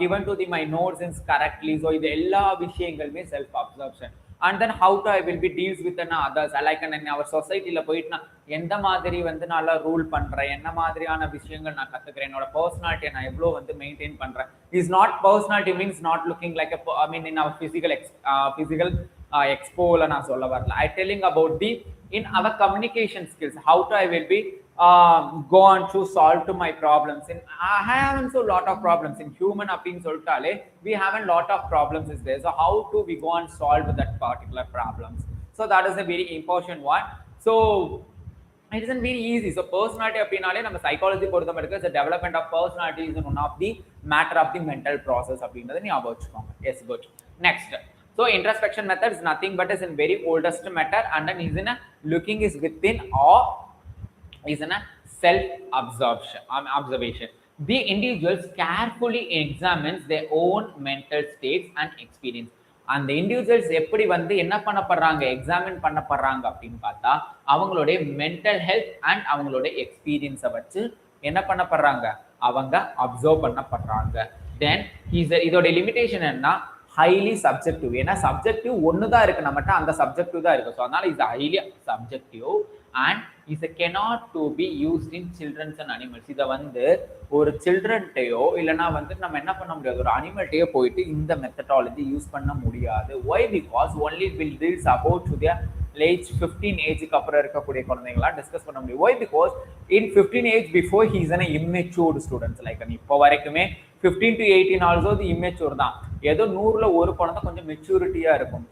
given to my notes in correctly. So இது எல்லா விஷயங்களுமே self observation. And then how to I will be deals with others, like in our society ல போயிட்டு நான் எந்த மாதிரி வந்து நல்லா ரூல் பண்றேன், என்ன மாதிரியான விஷயங்கள் நான் கத்துக்கிறேன், என்னோட பர்சனாலிட்டியை நான் எவ்வளவு வந்து மெயின்டைன் பண்றேன். Is not personality means not looking like I mean in our physical expo நான் சொல்ல வரல. I telling about the in our communication skills, how to I will be go on to solve to my problems. In I have so lot of problems in human அப்படின்னு சொல்லிட்டாலே we have a lot of problems is there. So how to we go and solve that particular problems. So that is a very important one. So it isn't very easy. So personality அப்படினாலே நம்ம psychology பொறுத்த மட்டும் the development of personality is one of the matter of the mental process அப்படின்றத ஞாபகம் வச்சுக்கோங்க. Yes, good. Next, so introspection method is nothing but is in very oldest method, and then is in a looking is within or is in a self observation. The individuals carefully examines their own mental states and experience. அந்த individuals எப்படி வந்து என்ன பண்ணப்படுறாங்க, examine பண்ணப்படுறாங்க அப்படின்னு பார்த்தா அவங்களுடைய mental health and அவங்களுடைய எக்ஸ்பீரியன்ஸை வச்சு என்ன பண்ணப்படுறாங்க, அவங்க அப்சர்வ் பண்ணப்படுறாங்க. தென் இதோட லிமிடேஷன் என்ன, ஹைலி சப்ஜெக்டிவ். ஏன்னா சப்ஜெக்டிவ் ஒன்று தான் இருக்கு நம்மகிட்ட, அந்த சப்ஜெக்டிவ் தான் இருக்கு. ஸோ அதனால இது highly subjective and is cannot to be used in children and animals. இதை வந்து ஒரு சில்ட்ரன்ட்டையோ இல்லைன்னா வந்து நம்ம என்ன பண்ண முடியாது, ஒரு அனிமல்ட்டையோ போயிட்டு இந்த மெத்தடாலஜி யூஸ் பண்ண முடியாது. Why? Because only will deals about to their age 15 ஏஜுக்கு அப்புறம் இருக்கக்கூடிய குழந்தைங்களா டிஸ்கஸ் பண்ண முடியும். Why? Because in 15 age before he is an immature students. Like இப்போ வரைக்குமே 15 to 18 ஆல்சோ தி இம்மெச்சூர் தான். ஏதோ 100ல ஒரு குழந்தை கொஞ்சம் மெச்சூரிட்டியா இருக்கும்.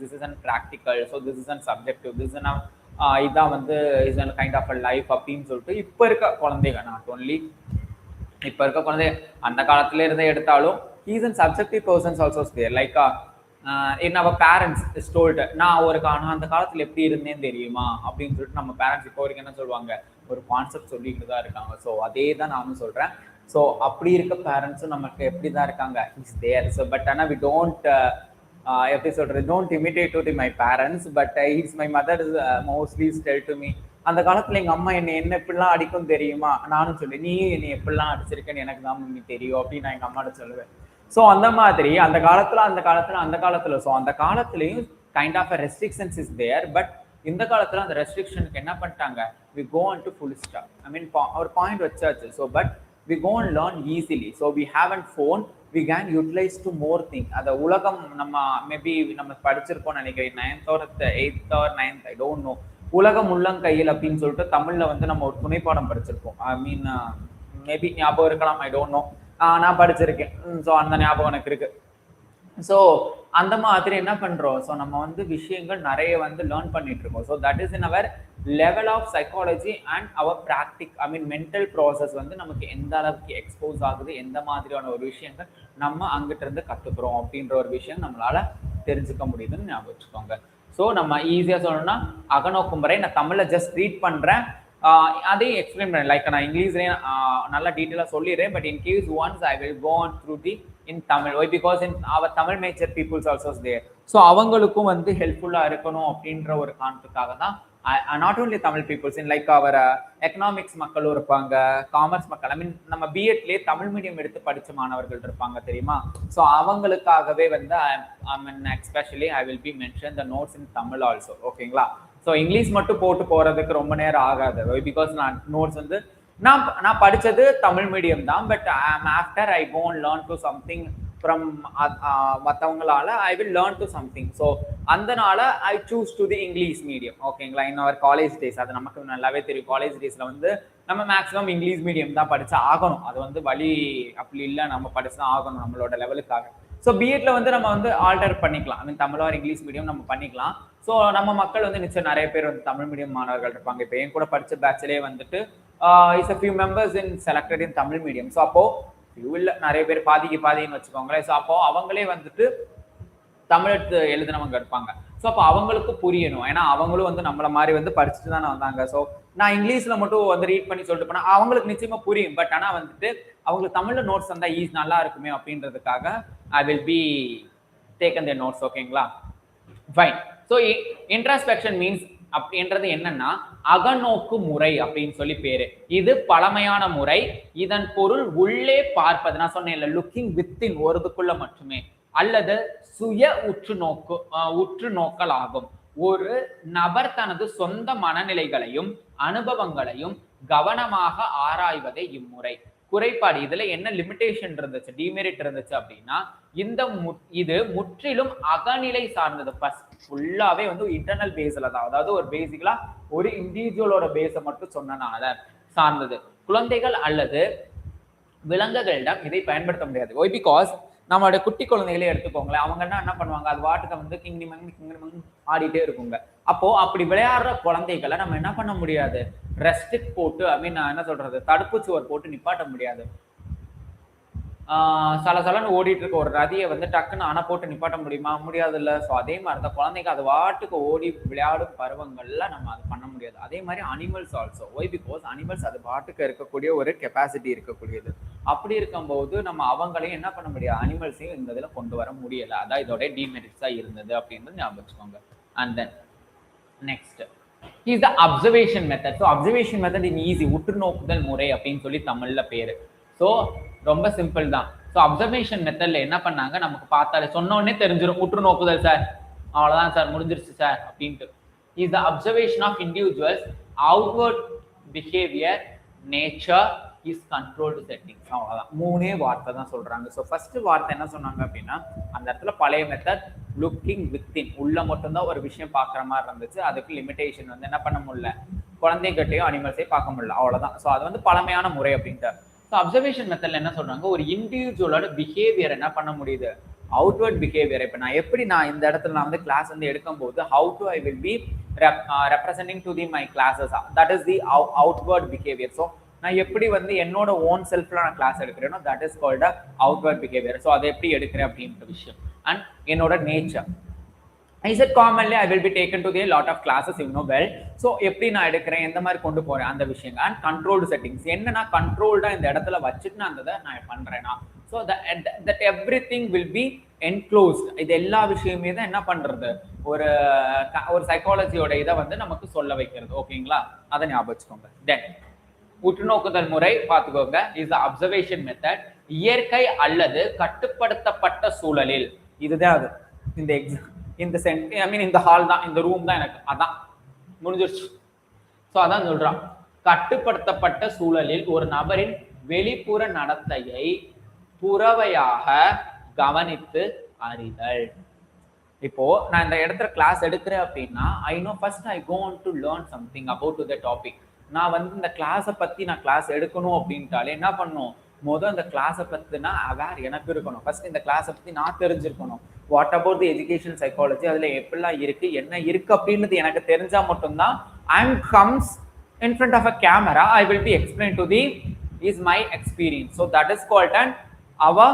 This is an practical, so this is an subjective, this is இதான் வந்து is an kind of a life அப்படின்னு சொல்லிட்டு இப்ப இருக்க குழந்தைகள், நாட் ஒன்லி இப்ப இருக்க குழந்தை, அந்த காலத்துல இருந்து எடுத்தாலும் he's an subjective persons also there. Like in our parents is told, நான் அந்த காலத்துல எப்படி இருந்தேன்னு தெரியுமா அப்படின்னு சொல்லிட்டு நம்ம பேரண்ட்ஸ் இப்போ வரைக்கும் என்ன சொல்லுவாங்க, ஒரு கான்செப்ட் சொல்லிட்டு தான் இருக்காங்க. ஸோ அதே தான் நானும் சொல்றேன். ஸோ அப்படி இருக்க பேரண்ட்ஸும் நமக்கு எப்படி தான் இருக்காங்க, இஸ் தேர். ஸோ பட் ஆனால் வி டோன்ட் எப்படி சொல்றது, don't imitate to my parents, but it's my mother mostly tell to me, அந்த காலத்துல எங்க அம்மா என்ன எப்படிலாம் அடிக்கும் தெரியுமா, நானும் சொல்லுவேன், நீ என்னை எப்படிலாம் அடிச்சிருக்கேன்னு எனக்கு தான் மம்மி தெரியும் அப்படின்னு நான் எங்க அம்மாட்ட சொல்லுவேன். ஸோ அந்த மாதிரி அந்த காலத்துல ஸோ அந்த காலத்துலயும் kind of restrictions is there. But இந்த காலத்துல அந்த ரெஸ்ட்ரிக்ஷனுக்கு என்ன பண்ணிட்டாங்க, we go on to full stop. I mean ஒரு பாயிண்ட் வச்சாச்சு. So but we go and learn easily. So we have and phone, we can utilize to more thing. அந்த உலகம் நம்ம மேபி நம்ம படிச்சிருப்போம் நினைக்கிறேன், 9th or 8th or 9th, I don't know. உலகம் உள்ளங்கையில் அப்படின்னு சொல்லிட்டு தமிழ்ல வந்து நம்ம ஒரு துணைப்பாடம் படிச்சிருப்போம். ஐ மீன் மேபி ஞாபகம் இருக்கலாம், ஐ டோன்ட் நோ. நான் படிச்சிருக்கேன். ஸோ அந்த ஞாபகம் எனக்கு இருக்கு. ஸோ அந்த மாதிரி என்ன பண்றோம், ஸோ நம்ம வந்து விஷயங்கள் நிறைய வந்து லேர்ன் பண்ணிட்டு இருக்கோம். So that is in our level of psychology and our practice, I mean mental process வந்து நமக்கு எந்த அளவுக்கு எக்ஸ்போஸ் ஆகுது, எந்த மாதிரியான ஒரு விஷயங்கள் நம்ம அங்கிட்ட இருந்து கத்துக்கிறோம் அப்படின்ற ஒரு விஷயம் நம்மளால தெரிஞ்சுக்க முடியுதுன்னு ஞாபகம் வச்சுக்கோங்க. ஸோ நம்ம ஈஸியா சொல்லணும்னா அகநோக்கும் முறை, நான் தமிழ்ல ஜஸ்ட் ரீட் பண்றேன், அதையும் எக்ஸ்பிளைன் பண்ணேன். லைக் நான் இங்கிலீஷ்லேயே நல்லா டீட்டெயிலாக சொல்லிடுறேன். But in case once I will go on through the in Tamil. Why because in our Tamil major peoples also there. So அவங்களுக்கும் வந்து ஹெல்ப்ஃபுல்லாக இருக்கணும் அப்படின்ற ஒரு காரணத்துக்காக தான் not only Tamil peoples, in like our economics மக்களும் இருப்பாங்க, காமர்ஸ் மக்கள், ஐ மீன் நம்ம பிஎட்லேயே தமிழ் மீடியம் எடுத்து படித்த மாணவர்கள் இருப்பாங்க தெரியுமா. ஸோ அவங்களுக்காகவே வந்து I mean especially I will be mention the notes in Tamil also. ஓகேங்களா. ஸோ இங்கிலீஷ் மட்டும் போட்டு போறதுக்கு ரொம்ப நேரம் ஆகாது. பிகாஸ் நான் நோட்ஸ் வந்து நான் படிச்சது தமிழ் மீடியம் தான். But after I go and learn to something from மற்றவங்களால I will learn to something. So அதனால I choose to the English medium. ஓகேங்களா. இன் அவர் காலேஜ் டேஸ் அது நமக்கு நல்லாவே தெரியும். காலேஜ் டேஸ்ல வந்து நம்ம மேக்ஸிமம் இங்கிலீஷ் மீடியம் தான் படிச்சு ஆகணும். அது வந்து வழி அப்படி இல்லை, நம்ம படிச்சு தான் ஆகணும் நம்மளோட லெவலுக்காக. ஸோ பிஎட்ல வந்து நம்ம வந்து ஆல்டர் பண்ணிக்கலாம். ஐ மீன் தமிழ் ஆர் இங்கிலீஷ் மீடியம் நம்ம பண்ணிக்கலாம். ஸோ நம்ம மக்கள் வந்து நிச்சயம் நிறைய பேர் வந்து தமிழ் மீடியம் மாணவர்கள் இருப்பாங்க. இப்போ என் கூட படிச்ச பேட்ச்லேயே வந்துட்டு is a few members in selected in Tamil medium. So அப்போ இல்லை நிறைய பேர் பாதிக்கு பாதின்னு வச்சுக்கோங்களேன். ஸோ அப்போ அவங்களே வந்துட்டு தமிழ் எடுத்து எழுதினவங்க இருப்பாங்க. ஸோ அப்போ அவங்களுக்கு புரியணும். ஏன்னா அவங்களும் வந்து நம்மள மாதிரி வந்து படிச்சுட்டு தானே வந்தாங்க. ஸோ நான் இங்கிலீஷ்ல மட்டும் வந்து ரீட் பண்ணி சொல்லிட்டு போனா அவங்களுக்கு நிச்சயமா புரியும். பட் ஆனால் வந்துட்டு அவங்களுக்கு தமிழ்ல நோட்ஸ் வந்தா நல்லா இருக்குமே அப்படின்றதுக்காக ஐ will be taken the notes. ஓகேங்களா. ஃபைன். ஸோ இன்ட்ராஸ்பெக்ஷன் மீன்ஸ் அப்படின்றது என்னன்னா அகநோக்கு முறை அப்படின்னு சொல்லி பேரு. இது பழமையான முறை. இதன் பொருள் உள்ளே பார்ப்பது. நான் சொன்னேன் லுக்கிங் வித்தின், ஒருதுக்குள்ள மட்டுமே, அல்லது சுய உற்று நோக்கல் ஆகும். ஒரு நபர் தனது சொந்த மனநிலைகளையும் அனுபவங்களையும் கவனமாக ஆராய்வதே இம்முறை. குறைபாடு இதுல என்ன லிமிடேஷன் இருந்துச்சு, டிமெரிட் இருந்துச்சு அப்படின்னா இது முற்றிலும் அகநிலை சார்ந்தது. ஃபுல்லாவே வந்து இன்டர்னல் பேஸ்ல தான், அதாவது ஒரு பேசிக்கலா ஒரு இண்டிவிஜுவலோட பேஸை மட்டும் சொன்னனால சார்ந்தது. குழந்தைகள் அல்லது விலங்குகளிடம் இதை பயன்படுத்த முடியாது. ஒய் பிகாஸ் நம்மளுடைய குட்டி குழந்தைகளே எடுத்துக்கோங்களேன். அவங்க என்ன பண்ணுவாங்க, அது வாட்டுக்கு வந்து கிங்கிமங் ஆடிட்டே இருக்குங்க. அப்போ அப்படி விளையாடுற குழந்தைகளை நம்ம என்ன பண்ண முடியாது, ரெஸ்ட்ரிக்ட் போட்டு ஐ மீன் என்ன சொல்றது, தடுப்பு சுவர் போட்டு நிப்பாட்ட முடியாது. சலசலன்னு ஓடிட்டு இருக்க ஒரு ரதியை வந்து டக்குன்னு அணை போட்டு நிப்பாட்ட முடியுமா, முடியாது இல்லை. ஸோ அதே மாதிரி தான் குழந்தைங்க அது வாட்டுக்கு ஓடி விளையாடும் பருவங்கள்ல நம்ம அது பண்ண முடியாது. அதே மாதிரி animals also. Why because animals அது பாட்டுக்கு இருக்கக்கூடிய ஒரு கெப்பாசிட்டி இருக்கக்கூடியது. அப்படி இருக்கும்போது நம்ம அவங்களையும் என்ன பண்ண முடியாது, அனிமல்ஸையும் இந்த இதில் கொண்டு வர முடியல. அதான் இதோட டிமெரிட்ஸா இருந்தது அப்படின்றது ஞாபகம் வச்சுக்கோங்க. And then next is the observation method. So observation method in easy, உற்று நோக்குதல் முறை அப்படின்னு சொல்லி தமிழ்ல பேரு. ஸோ ரொம்ப சிம்பிள் தான். ஸோ அப்சர்வேஷன் மெத்தட்ல என்ன பண்ணாங்க, நமக்கு பார்த்தாலே சொன்ன உடனே தெரிஞ்சிடும் உற்று நோக்குதல் சார், அவ்வளோதான் சார் முடிஞ்சிருச்சு சார் அப்படின்ட்டு. Is the observation of individuals outward behaviour nature is controlled settings. அவ்வளோதான், மூணே வார்த்தை தான் சொல்றாங்க. ஸோ ஃபர்ஸ்ட் வார்த்தை என்ன சொன்னாங்க அப்படின்னா, அந்த இடத்துல பழைய மெத்தட் லுக்கிங் வித்தின், உள்ள மட்டும்தான் ஒரு விஷயம் பார்க்குற மாதிரி இருந்துச்சு. அதுக்கு லிமிடேஷன் வந்து என்ன பண்ண முடியல, குழந்தைகிட்டையும் அனிமல்ஸையும் பார்க்க முடியல, அவ்வளோதான். ஸோ அது வந்து பழமையான முறை அப்படின்ட்டு. ஸோ அப்சர்வேஷன் மெத்தட்ல என்ன சொல்றாங்க, ஒரு இண்டிவிஜுவலோட பிஹேவியர் என்ன பண்ண முடியுது, அவுட்வர்ட் பிஹேவியர். இப்போ நான் இந்த இடத்துல வந்து கிளாஸ் வந்து எடுக்கும்போது how to I will be representing to the my classes, that is the outward behaviour. So நான் எப்படி வந்து என்னோட ஓன் செல்ஃப்ல நான் கிளாஸ் எடுக்கிறேனோ that is called outward behaviour. So அதை எப்படி எடுக்கிறேன் அப்படின்ற விஷயம். அண்ட் என்னோட nature. I said commonly I will be taken to the lot of classes, you know well. So எப்படி நான் எடுக்கிறேன், எந்த மாதிரி கொண்டு போறேன் அந்த விஷயம். அண்ட் கண்ட்ரோல்டு செட்டிங்ஸ் என்னன்னா கண்ட்ரோல்டா இந்த இடத்துல வச்சுட்டு நான் அந்த நான் பண்றேன்னா, so that every thing will be enclosed. இது எல்லா விஷயமே தான் என்ன பண்றது, ஒரு சைக்காலஜியோட இதை வந்து நமக்கு சொல்ல வைக்கிறது. ஓகேங்களா, அதை ஞாபகம் வச்சுக்கோங்க. தென் உற்றுநோக்குதல் முறை பார்த்துக்கோங்க, இஸ் த அப்சர்வேஷன் மெத்தட். இயற்கை அல்லது கட்டுப்படுத்தப்பட்ட சூழலில், இதுதான் அது. இந்த எக்ஸாம் இந்த ஐ மீன் இந்த ஹால் தான், இந்த ரூம் தான், எனக்கு அதான் முடிஞ்சிருச்சு. ஸோ அதான் சொல்றான், கட்டுப்படுத்தப்பட்ட சூழலில் ஒரு நபரின் வெளிப்புற நடத்தையை புறவையாக கவனித்து அறிதல். இப்போ நான் இந்த இடத்துல கிளாஸ் எடுக்கிறேன் அப்படின்னா I know first I go on to learn something about to the topic. நான் வந்து இந்த கிளாஸை பத்தி நான் கிளாஸ் எடுக்கணும் அப்படின்ட்டாலே என்ன பண்ணும், முதல் இந்த கிளாஸை பத்தினா அவேர் எனக்கு இருக்கணும். ஃபர்ஸ்ட் இந்த கிளாஸை பத்தி நான் தெரிஞ்சிருக்கணும். What about the education psychology, அதுல எப்படிலாம் இருக்கு, என்ன இருக்கு அப்படின்றது எனக்கு தெரிஞ்சா மட்டும்தான் and comes in front of a camera I will be explain to the is my experience. So that is called an our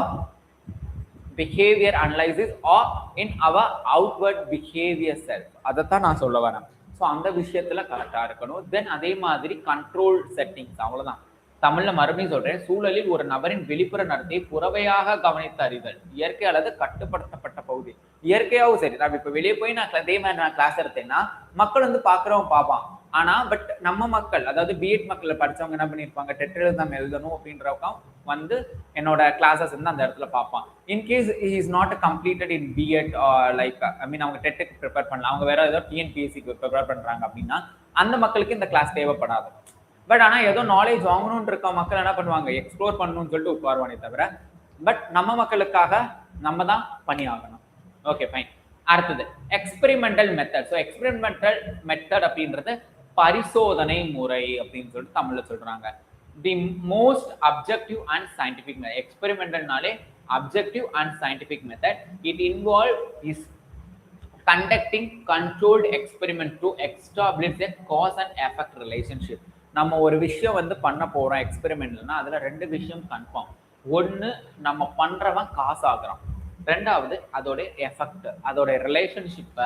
behavior analysis or in our outward behavior self. அதைத்தான் நான் சொல்ல வரேன். ஸோ அந்த விஷயத்துல கரெக்டா இருக்கணும். தென் அதே மாதிரி கண்ட்ரோல் செட்டிங்ஸ், அவ்வளவுதான். தமிழ்ல மறுபடியும் சொல்றேன், சூழலில் ஒரு நபரின் வெளிப்புற நடத்தையை புறவையாக கவனித்து அறிதல். இயற்கை அல்லது கட்டுப்படுத்தப்பட்ட பகுதி. இயற்கையாகவும் சரி, நான் இப்ப வெளியே போய் நான் அதே மாதிரி நான் கிளாஸ் எடுத்தேன்னா மக்கள் வந்து பாக்குறவங்க பார்ப்பான். ஆனா பட் நம்ம மக்கள், அதாவது பிஎட் மக்கள் படிச்சவங்க என்ன பண்ணிருப்பாங்க, டெட் எக்ஸாம் எழுதணும் அப்படின்றவங்க வந்து என்னோட கிளாஸஸ் வந்து அந்த இடத்துல பார்ப்பான். In case is not completed in BEd like I mean அவங்க டெட்டுக்கு ப்ரிப்பேர் பண்ணலாம், அவங்க வேற ஏதோ டிஎன்பிஎஸ்சிக்கு ப்ரிப்பேர் பண்றாங்க அப்படின்னா அந்த மக்களுக்கு இந்த கிளாஸ் தேவைப்படாது. பட் ஆனா ஏதோ நாலேஜ் வாங்கணும்னு இருக்க மக்கள் என்ன பண்ணுவாங்க, எக்ஸ்ப்ளோர் பண்ணணும்னு சொல்லிட்டு உட்காருவானே தவிர, பட் நம்ம மக்களுக்காக நம்ம தான் பண்ணி ஆகணும். Okay fine. அடுத்தது experimental method. So experimental method அப்படின்றது பரிசோதனை முறை அப்படின்னு சொல்லிட்டு தமிழ்ல சொல்றாங்க. The most objective and scientific method. எக்ஸ்பெரிமெண்டல்னாலே objective and scientific method. It involve is conducting controlled experiment to establish a cause and effect relationship. நம்ம ஒரு விஷயம் வந்து பண்ண போறோம் எக்ஸ்பெரிமெண்ட்லனா அதுல ரெண்டு விஷயம் கன்ஃபார்ம். ஒன்னு நம்ம பண்றவன் காசு ஆகுறான், ரெண்டாவது அதோட எஃபெக்ட், அதோட relationship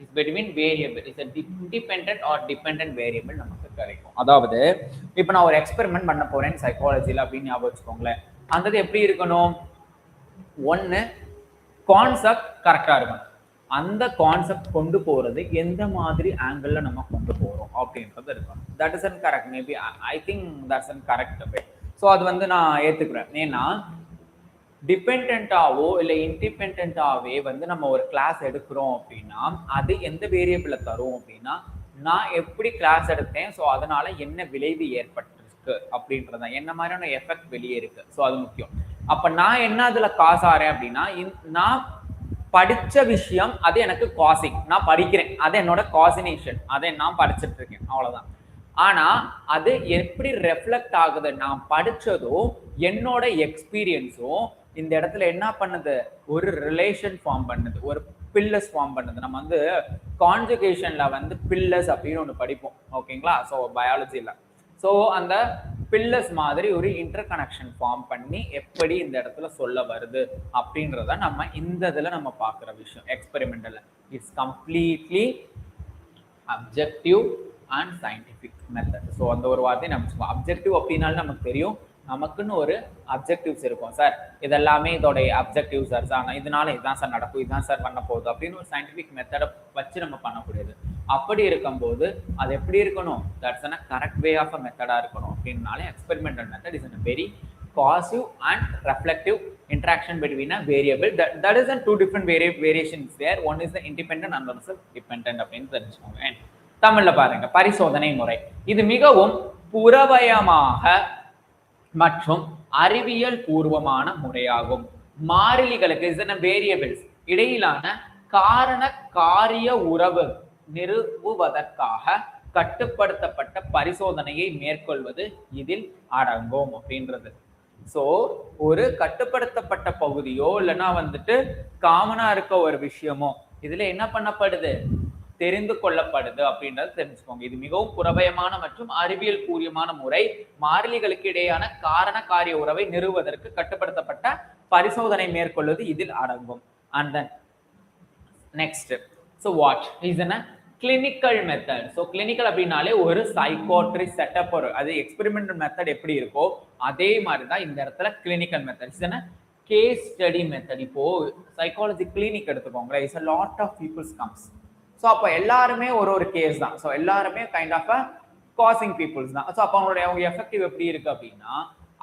is between variable, is independent or dependent variable நமக்கு கிடைக்கும். அதாவது இப்போ நான் ஒரு எக்ஸ்பெரிமெண்ட் பண்ண போறேன் சைக்காலஜில அப்படின்னு ஞாபகம் வச்சுக்கோங்களேன். அந்த எப்படி இருக்கணும், ஒன்னு கான்செப்ட் கரெக்டா இருக்கணும். அந்த கான்செப்ட் கொண்டு போறது எந்த மாதிரி ஆங்கிள் நம்ம கொண்டு போறோம் அப்படின்றது இருக்கணும். That is an correct, maybe I think that's an correct way. So அது வந்து நான் ஏத்துக்கிறேன். ஏன்னா டிபெண்டாவோ இல்லை இண்டிபெண்டாவே வந்து நம்ம ஒரு கிளாஸ் எடுக்கிறோம் அப்படின்னா அது எந்த வேரியபிளை தரும் அப்படின்னா நான் எப்படி கிளாஸ் எடுத்தேன், ஸோ அதனால என்ன விளைவு ஏற்பட்டிருக்கு அப்படின்றதான், என்ன மாதிரியான எஃபெக்ட் வெளியே இருக்கு, ஸோ அது முக்கியம். அப்ப நான் என்ன அதுல காசு ஆறேன் அப்படின்னா நான் படிச்ச விஷயம் அது எனக்கு காசிங், நான் படிக்கிறேன் அது என்னோட காசினேஷன், அதை நான் படிச்சுட்டு இருக்கேன் அவ்வளவுதான். ஆனா அது எப்படி ரெஃப்ளெக்ட் ஆகுது, நான் படிச்சதோ என்னோட எக்ஸ்பீரியன்ஸும் இந்த இடத்துல என்ன பண்ணுது, ஒரு ரிலேஷன் ஃபார்ம் பண்ணுது, ஒரு பில்லஸ் ஃபார்ம் பண்ணுது. நம்ம வந்து கான்ஜுகேஷன்ல வந்து பில்லஸ் அப்படின்னு ஒன்று படிப்போம், ஓகேங்களா, ஸோ பயாலஜில. ஸோ அந்த பில்லஸ் மாதிரி ஒரு இன்டர் கனெக்ஷன் ஃபார்ம் பண்ணி எப்படி இந்த இடத்துல சொல்ல வருது அப்படின்றத நம்ம இந்த இதில் நம்ம பார்க்குற விஷயம். Experimental it's completely objective and scientific method. So அந்த ஒரு வார்த்தையை நம்ம அப்ஜெக்டிவ் அப்படின்னாலும் நமக்கு தெரியும், நமக்குன்னு ஒரு அப்ஜெக்டிவ்ஸ் இருக்கும். சார் இதெல்லாமே இதோடைய அப்ஜெக்டிவ் சார், ஆனால் இதனால இதுதான் சார் நடக்கும், இதுதான் சார் பண்ண போகுது அப்படின்னு ஒரு சயின்டிஃபிக் மெத்தடை வச்சு நம்ம பண்ணக்கூடியது. அப்படி இருக்கும்போது அது எப்படி இருக்கணும், that's a correct way of a மெத்தடா இருக்கணும். அப்படின்னாலே experimental method is a very causal and reflective interaction between a variable. That is a two different variations there. One is the independent and another is dependent அப்படின்னு தெரிஞ்சுக்கோங்க. தமிழ்ல பாருங்க, பரிசோதனை முறை. இது மிகவும் புறவயமாக மற்றும் அறிவியல் பூர்வமான முறையாகும். மாறிலிகளுக்கு வேரியபிள்ஸ் இடையிலான காரண காரிய உறவு நிறுவுவதற்காக கட்டுப்படுத்தப்பட்ட பரிசோதனையை மேற்கொள்வது இதில் அடங்கும் அப்படின்றது. ஸோ ஒரு கட்டுப்படுத்தப்பட்ட பகுதியோ இல்லைன்னா வந்துட்டு காமனா இருக்க ஒரு விஷயமோ இதுல என்ன பண்ணப்படுது, தெரிந்து கொள்ளப்படுது அப்படின்றது தெரிஞ்சுக்கோங்க. இது மிகவும் புறவயமான மற்றும் அறிவியல் பூர்வமான முறை. மாறிலிகளுக்கு இடையான காரண காரிய உறவை நிறுவுவதற்கு கட்டுப்படுத்தப்பட்ட பரிசோதனை மேற்கொள்வது இதில் அடங்கும். And then next, so what is a clinical method. So clinical அப்படின்னாலே ஒரு சைக்காட்ரி செட்டப், ஒரு அது எக்ஸ்பெரிமெண்டல் மெத்தட் எப்படி இருக்கோ அதே மாதிரி தான் இந்த இடத்துல clinical method. Is case study method. இப்போ சைக்காலஜி கிளினிக் எடுத்துக்கோங்களேன், it's a lot of people's comes. So அப்போ எல்லாருமே ஒரு கேஸ் தான். ஸோ எல்லாருமே கைண்ட் ஆஃப் காசிங் பீப்புள்ஸ் தான். ஸோ அப்போ அவங்க எஃபெக்டிவ் எப்படி இருக்கு அப்படின்னா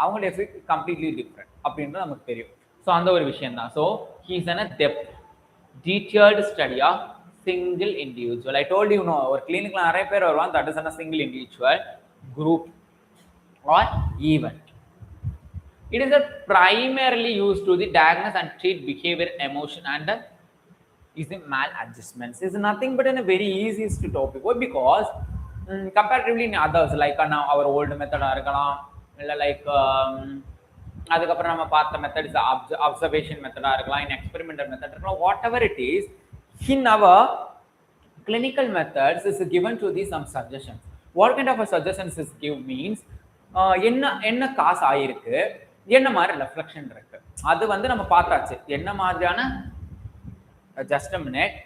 அவங்களோட எஃபெக்ட் கம்ப்ளீட்லி டிஃப்ரெண்ட் அப்படின்றது நமக்கு தெரியும். ஸோ அந்த ஒரு விஷயம் தான். So he's an depth detailed study of single individual. I told you, ஒரு கிளினிக்ல நிறைய பேர் வருவாங்க, that is a single individual, group or event. It is primarily used to the diagnose and treat behavior, emotion and is the maladjustments. Is nothing but a very easiest topic. Why? Because comparatively in others like now our old method இருக்கலாம், இல்ல like அதுக்கப்புறம் நம்ம பார்த்த method is observation மெத்தடா இருக்கலாம், in experimental method இருக்கலாம், whatever it is, in our clinical methods is given to the some suggestions. What kind of suggestions is give means என்ன cause ஆயிருக்கு, என்ன மாதிரி ரெஃப்ளெக்ஷன் இருக்கு, அது வந்து நம்ம பார்த்தாச்சு. என்ன மாதிரியான just a minute.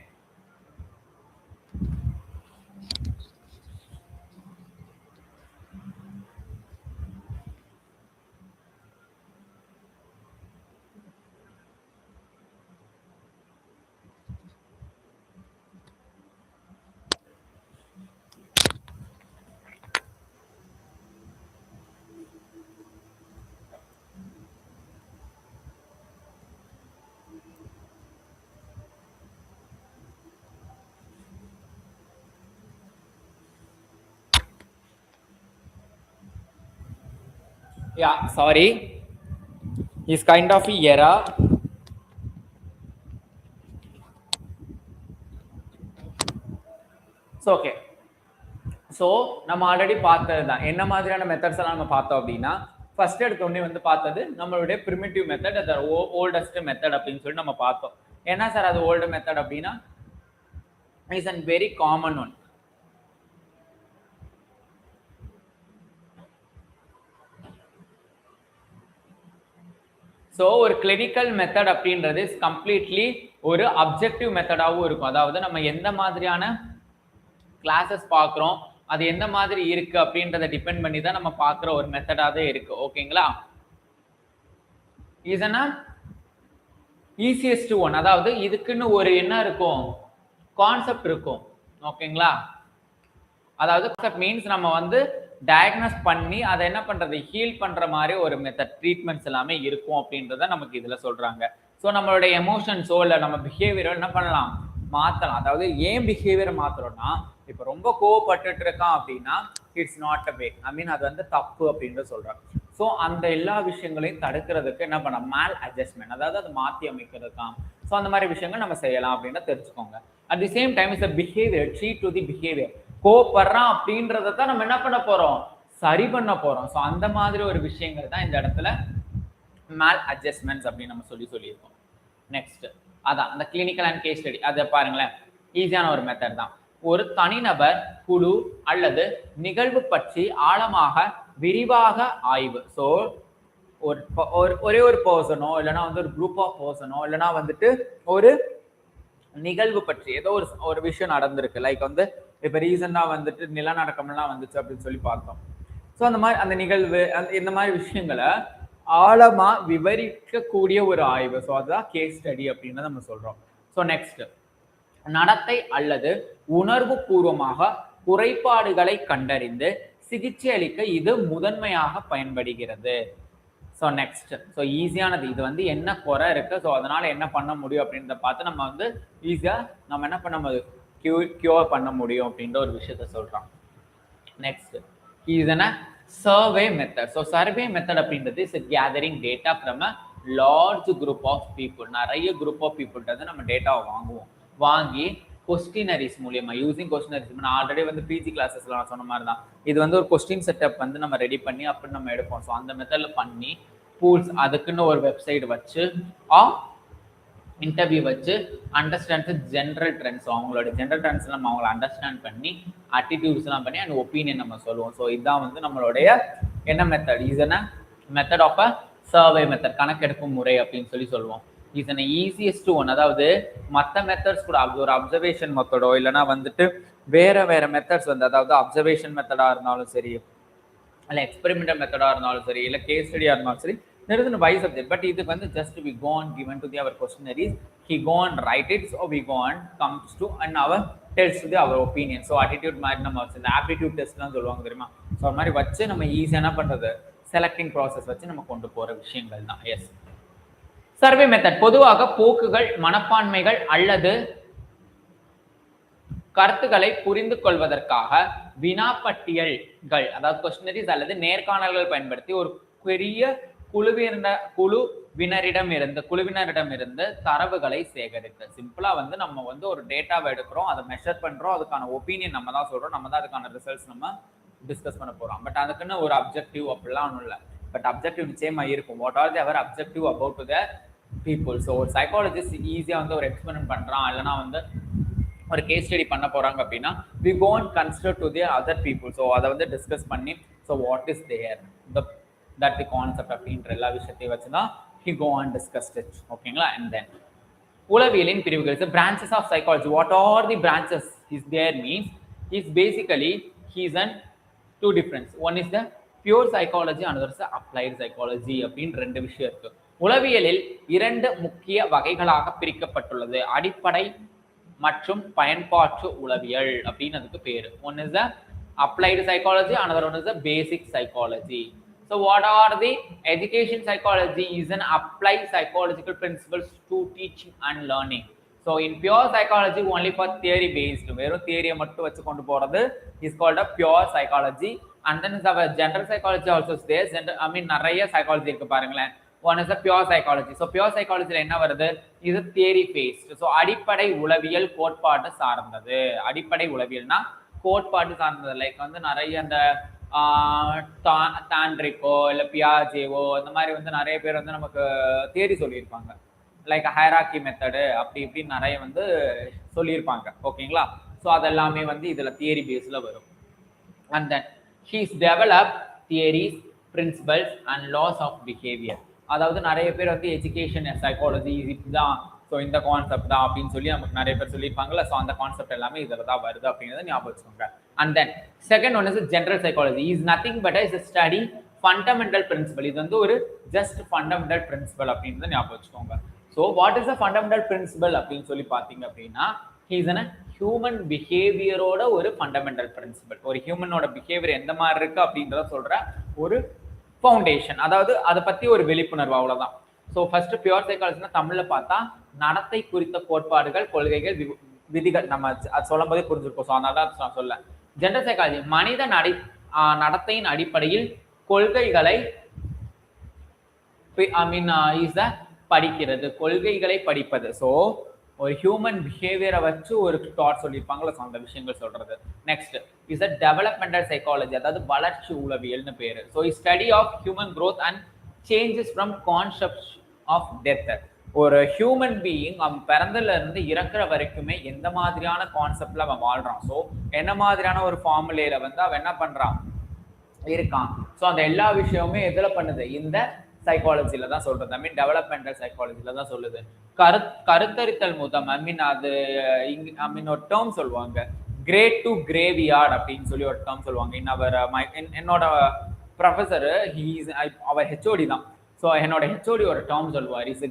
Yeah, sorry, is kind of a error. So okay, so நம்ம ஆல்ரெடி பார்த்தது தான். என்ன மாதிரியான மெத்தட்ஸ் எல்லாம் நம்ம பார்த்தோம் அப்படின்னா, ஃபர்ஸ்ட் எடுத்த உடனே வந்து பார்த்தது நம்மளுடைய பிரிமிட்டிவ் மெத்தட், அது ஓல்டஸ்ட் மெத்தட் அப்படின்னு சொல்லி நம்ம பார்த்தோம். என்ன சார் அது ஓல்டு மெத்தட் அப்படின்னா, is and very common one. So ஒரு கிளினிக்கல் மெத்தட் அப்படின்றது இஸ் கம்ப்ளீட்லி ஒரு அப்ஜெக்டிவ் மெத்தடாகவும் இருக்கும். அதாவது நம்ம எந்த மாதிரியான கிளாஸஸ் பார்க்குறோம், அது எந்த மாதிரி இருக்கு அப்படின்றத டிபெண்ட் பண்ணி தான் நம்ம பார்க்குற ஒரு மெத்தடாவே இருக்கு. ஓகேங்களா? இதுனா ஈஸியஸ்ட் ஒன். அதாவது இதுக்குன்னு ஒரு என்ன இருக்கும், கான்செப்ட் இருக்கும். ஓகேங்களா? அதாவது கான்செப்ட் மீன்ஸ் நம்ம வந்து டயக்னோஸ் பண்ணி அதை என்ன பண்றது, ஹீல் பண்ற மாதிரி ஒரு மெத்தட், ட்ரீட்மெண்ட்ஸ் எல்லாமே இருக்கும் அப்படின்றத நமக்கு இதுல சொல்றாங்க. ஸோ நம்மளுடைய எமோஷன்ஸோ இல்லை நம்ம பிஹேவியரோ என்ன பண்ணலாம், மாற்றலாம். அதாவது ஏன் பிஹேவியரை மாத்துறோம்னா, இப்போ ரொம்ப கோவப்பட்டுட்டு இருக்கான் அப்படின்னா it's not a way, I mean அது வந்து தப்பு அப்படின்னு சொல்றாங்க. ஸோ அந்த எல்லா விஷயங்களையும் தடுக்கிறதுக்கு என்ன பண்ணலாம், மேல் அட்ஜஸ்ட்மெண்ட், அதாவது அது மாற்றி அமைக்கிறதுக்காம். ஸோ அந்த மாதிரி விஷயங்கள் நம்ம செய்யலாம் அப்படின்னு தெரிஞ்சுக்கோங்க. At the same time is a behaviour, treat to the behaviour. கோவப்படுறான் அப்படின்றத தான் நம்ம என்ன பண்ண போறோம், சரி பண்ண போறோம். ஸோ அந்த மாதிரி ஒரு விஷயங்கள் தான் இந்த இடத்துல மேல் அட்ஜஸ்ட்மெண்ட்ஸ் அப்படின்னு நம்ம சொல்லியிருக்கோம். நெக்ஸ்ட் அதான் அந்த கிளினிக்கல் அண்ட் கேஸ் ஸ்டடி. அதை பாருங்களேன், ஈஸியான ஒரு மெத்தட் தான். ஒரு தனிநபர், குழு அல்லது நிகழ்வு பற்றி ஆழமாக விரிவாக ஆய்வு. ஸோ ஒரே ஒரு பர்சனோ இல்லைன்னா வந்து ஒரு குரூப் ஆஃப் பர்சனோ இல்லைன்னா வந்துட்டு ஒரு நிகழ்வு பற்றி ஏதோ ஒரு விஷயம் நடந்திருக்கு. லைக் வந்து இப்போ ரீசெண்டாக வந்துட்டு நிலநடுக்கம்லாம் வந்துச்சு அப்படின்னு சொல்லி பார்த்தோம். ஸோ அந்த மாதிரி அந்த நிகழ்வு இந்த மாதிரி விஷயங்களை ஆழமா விவரிக்கக்கூடிய ஒரு ஆய்வு. ஸோ அதுதான் கேஸ் ஸ்டடி அப்படின்னு நம்ம சொல்றோம். ஸோ நெக்ஸ்ட், நடத்தை அல்லது உணர்வு பூர்வமாக குறைபாடுகளை கண்டறிந்து சிகிச்சை அளிக்க இது முதன்மையாக பயன்படுகிறது. ஸோ நெக்ஸ்ட், ஸோ ஈஸியானது. இது வந்து என்ன குறை இருக்கு, ஸோ அதனால என்ன பண்ண முடியும் அப்படின்றத பார்த்து நம்ம வந்து ஈஸியா நம்ம என்ன பண்ண முடியும், கியூர் பண்ண முடியும் அப்படின்ற ஒரு விஷயத்த சொல்றோம். நெக்ஸ்ட் இதுனா survey method. So survey method அப்படின்றது is gathering data from a large group of people. நிறைய குரூப் ஆஃப் பீப்புள்கிட்ட நம்ம டேட்டாவை வாங்கி கொஸ்டினரிஸ் மூலியமா, யூசிங் கொஸ்டினரிஸ். நான் ஆல்ரெடி வந்து பிஜி கிளாஸஸ்ல நான் சொன்ன மாதிரி தான், இது வந்து ஒரு கொஸ்டின் செட்டப் வந்து நம்ம ரெடி பண்ணி அப்படி நம்ம எடுப்போம். ஸோ அந்த மெத்தட்ல பண்ணி பூல்ஸ் அதுக்குன்னு ஒரு வெப்சைட் வச்சு இன்டர்வியூ வச்சு அண்டர்ஸ்டாண்ட் ஜென்ரல் ட்ரெண்ட்ஸ், அவங்களோட ஜென்ரல் ட்ரெண்ட்ஸ் நம்ம அவங்கள அண்டர்ஸ்டாண்ட் பண்ணி அட்டிடியூட்ஸ்லாம் பண்ணி அண்ட் ஒப்பீனியன் நம்ம சொல்லுவோம். ஸோ இதுதான் வந்து நம்மளுடைய என்ன மெத்தட், இஸ் என்ன method of a survey method, கணக்கெடுக்கும் முறை அப்படின்னு சொல்லுவோம். Is an easiest one. அதாவது மற்ற மெத்தட்ஸ் கூட ஒரு அப்சர்வேஷன் மெத்தடோ இல்லைன்னா வந்துட்டு வேற வேற மெத்தட்ஸ் வந்து, அதாவது அப்சர்வேஷன் மெத்தடா இருந்தாலும் சரி, இல்லை எக்ஸ்பெரிமெண்டல் மெத்தடா இருந்தாலும் சரி, இல்லை கேஸ் ஸ்டடியா இருந்தாலும் சரி, there is no by subject, but இதுக்கு வந்து just we go on given to the our questionnaires, he go on write it, so we go on comes to and our tells to the our opinion. So attitude மாதிரி நம்ம இந்த aptitude test லாம் சொல்லுவாங்க தெரியுமா, so அது மாதிரி வச்சு நம்ம ஈஸியாக என்ன பண்றது, செலக்டிங் ப்ராசஸ் வச்சு நம்ம கொண்டு போற விஷயங்கள் தான். எஸ், சர்வே மெத்தட் பொதுவாக போக்குகள், மனப்பான்மைகள் அல்லது கருத்துக்களை புரிந்து கொள்வதற்காக வினாப்பட்டியல்கள், அதாவது கொஸ்டினரிஸ் அல்லது நேர்காணல்கள் பயன்படுத்தி ஒரு பெரிய குழுவினரிடம் இருந்து தரவுகளை சேகரித்து, சிம்பிளா வந்து நம்ம வந்து ஒரு டேட்டாவை எடுக்கிறோம், அதை மெஷர் பண்றோம், அதுக்கான ஒப்பீனியன் நம்ம தான் சொல்றோம், நம்ம தான் அதுக்கான ரிசல்ட்ஸ் நம்ம டிஸ்கஸ் பண்ண போறோம். பட் அதுக்குன்னு ஒரு அப்ஜெக்டிவ் அப்படிலாம் ஒன்றும் இல்லை. பட் அப்ஜெக்டிவ் நிச்சயமா இருக்கும். What are there objective about to the people. So ஒரு சைக்காலஜிஸ்ட் ஈஸியா வந்து ஒரு எக்ஸ்பெரிமெண்ட் பண்றான், இல்லைன்னா வந்து ஒரு கேஸ் ஸ்டடி பண்ண போறாங்க அப்படின்னா we go and consider to the other people. So அதை வந்து டிஸ்கஸ் பண்ணி, so what is there that the concept அப்படின்ற எல்லா விஷயத்தையும் வச்சுதான் he go and discussed it. ஓகேங்களா? and then உளவியலின் பிரிவுகள், so branches of psychology, what are the branches is there means is basically he's an two difference. one is the pure psychology, another is the applied psychology அப்படின்னு ரெண்டு விஷயம் இருக்கு. உளவியலில் இரண்டு முக்கிய வகைகளாக பிரிக்கப்பட்டுள்ளது, அடிப்படை மற்றும் பயன்பாட்டு உளவியல் அப்படின்னு அதுக்கு பேரு. One is the applied psychology, another one is the basic psychology. So what are the education psychology is an applied psychological principles to teaching and learning. So in pure psychology only for theory based, வெறும் தியரியை மட்டும் வச்சு கொண்டு போறது is called a pure psychology. And then is our general psychology also is there. I mean நிறைய psychology இருக்கு பாருங்களேன். One is the pure psychology. So pure psychology என்ன வருது, இது theory based. So அடிப்படை உளவியல் கோட்பாடு சார்ந்தது. அடிப்படை உளவியல்னா கோட்பாடு சார்ந்தது. லைக் வந்து நிறைய அந்த தாண்ட்ரிக்கோ இல்லை பியாஜேவோ இந்த மாதிரி வந்து நிறைய பேர் வந்து நமக்கு தியரி சொல்லியிருப்பாங்க. லைக் ஹைராக்கி மெத்தடு அப்படி இப்படின்னு நிறைய வந்து சொல்லியிருப்பாங்க. ஓகேங்களா? ஸோ அதெல்லாமே வந்து இதில் தியரி பேஸில் வரும். And then he's develop theories, principles and laws of behaviour. அதாவது நிறைய பேர் வந்து எஜுகேஷன் சைக்காலஜி இதுதான், ஸோ இந்த கான்செப்ட் தான் அப்படின்னு சொல்லி நமக்கு நிறைய பேர் சொல்லியிருப்பாங்கல்ல. ஸோ அந்த கான்செப்ட் எல்லாமே இதில் தான் வருது அப்படிங்கிறத ஞாபகம் வச்சுக்கோங்க. And then second one is general psychology, is nothing but is study fundamental principle. இது வந்து ஒரு ஜஸ்ட் ஃபண்டமெண்டல் பிரின்சிபல் அப்படின்றத ஞாபகம் வச்சுக்கோங்க. So what is a fundamental principle அப்படின்னு சொல்லி பார்த்தீங்க அப்படின்னா, ஹீஸ் அ ஹியூமன் பிஹேவியரோட ஒரு ஃபண்டமெண்டல் பிரின்சிபல். ஒரு ஹியூமனோட பிஹேவியர் எந்த மாதிரி இருக்கு அப்படின்றத சொல்ற ஒரு ஃபவுண்டேஷன், அதாவது அதை பத்தி ஒரு விழிப்புணர்வு, அவ்வளவுதான். ஸோ ஃபர்ஸ்ட் பியூர் சைக்காலஜினா தமிழ்ல பார்த்தா நடத்தை குறித்த கோட்பாடுகள், கொள்கைகள், விதிகள். நம்ம அது சொல்லும் போதே புரிஞ்சிருக்கோம். ஸோ அதனால தான் நான் சொல்ல. ஜென்ரல் சைக்காலஜி மனித நடத்தையின் அடிப்படையில் கொள்கைகளை படிக்கிறது, கொள்கைகளை படிப்பது. ஸோ ஒரு ஹியூமன் பிஹேவியரை வச்சு ஒரு தாட் சொல்லியிருப்பாங்களா, அந்த விஷயங்கள் சொல்றது. Next is a developmental psychology, அதாவது வளர்ச்சி உளவியல்னு பேரு. So study of human growth and changes from concept of death. ஒரு ஹியூமன் பீயிங் அவன் பிறந்தல இருந்து இறக்குற வரைக்குமே எந்த மாதிரியான கான்செப்ட்ல அவன் வாழ்றான், ஸோ என்ன மாதிரியான ஒரு ஃபார்முலேல வந்து அவன் என்ன பண்றான் இருக்கான். ஸோ அந்த எல்லா விஷயமுமே எதுல பண்ணுது, இந்த சைக்காலஜில தான் சொல்றது. ஐ மீன் டெவலப்மெண்டல் சைக்காலஜில தான் சொல்லுது. கருத்தரித்தல் முதம், ஐ மீன் அது ஐ மீன் ஒரு டேர்ம் சொல்லுவாங்க, கிரேட் டு கிரேவியார்ட் அப்படின்னு சொல்லி ஒரு டேர்ம் சொல்லுவாங்க. என்னோட ப்ரொஃபஸர் அவர் ஹெச்ஓடி தான். ஸோ என்னோட ஹெச்ஓடி ஒரு டேர்ம் சொல்லுவார், இஸ்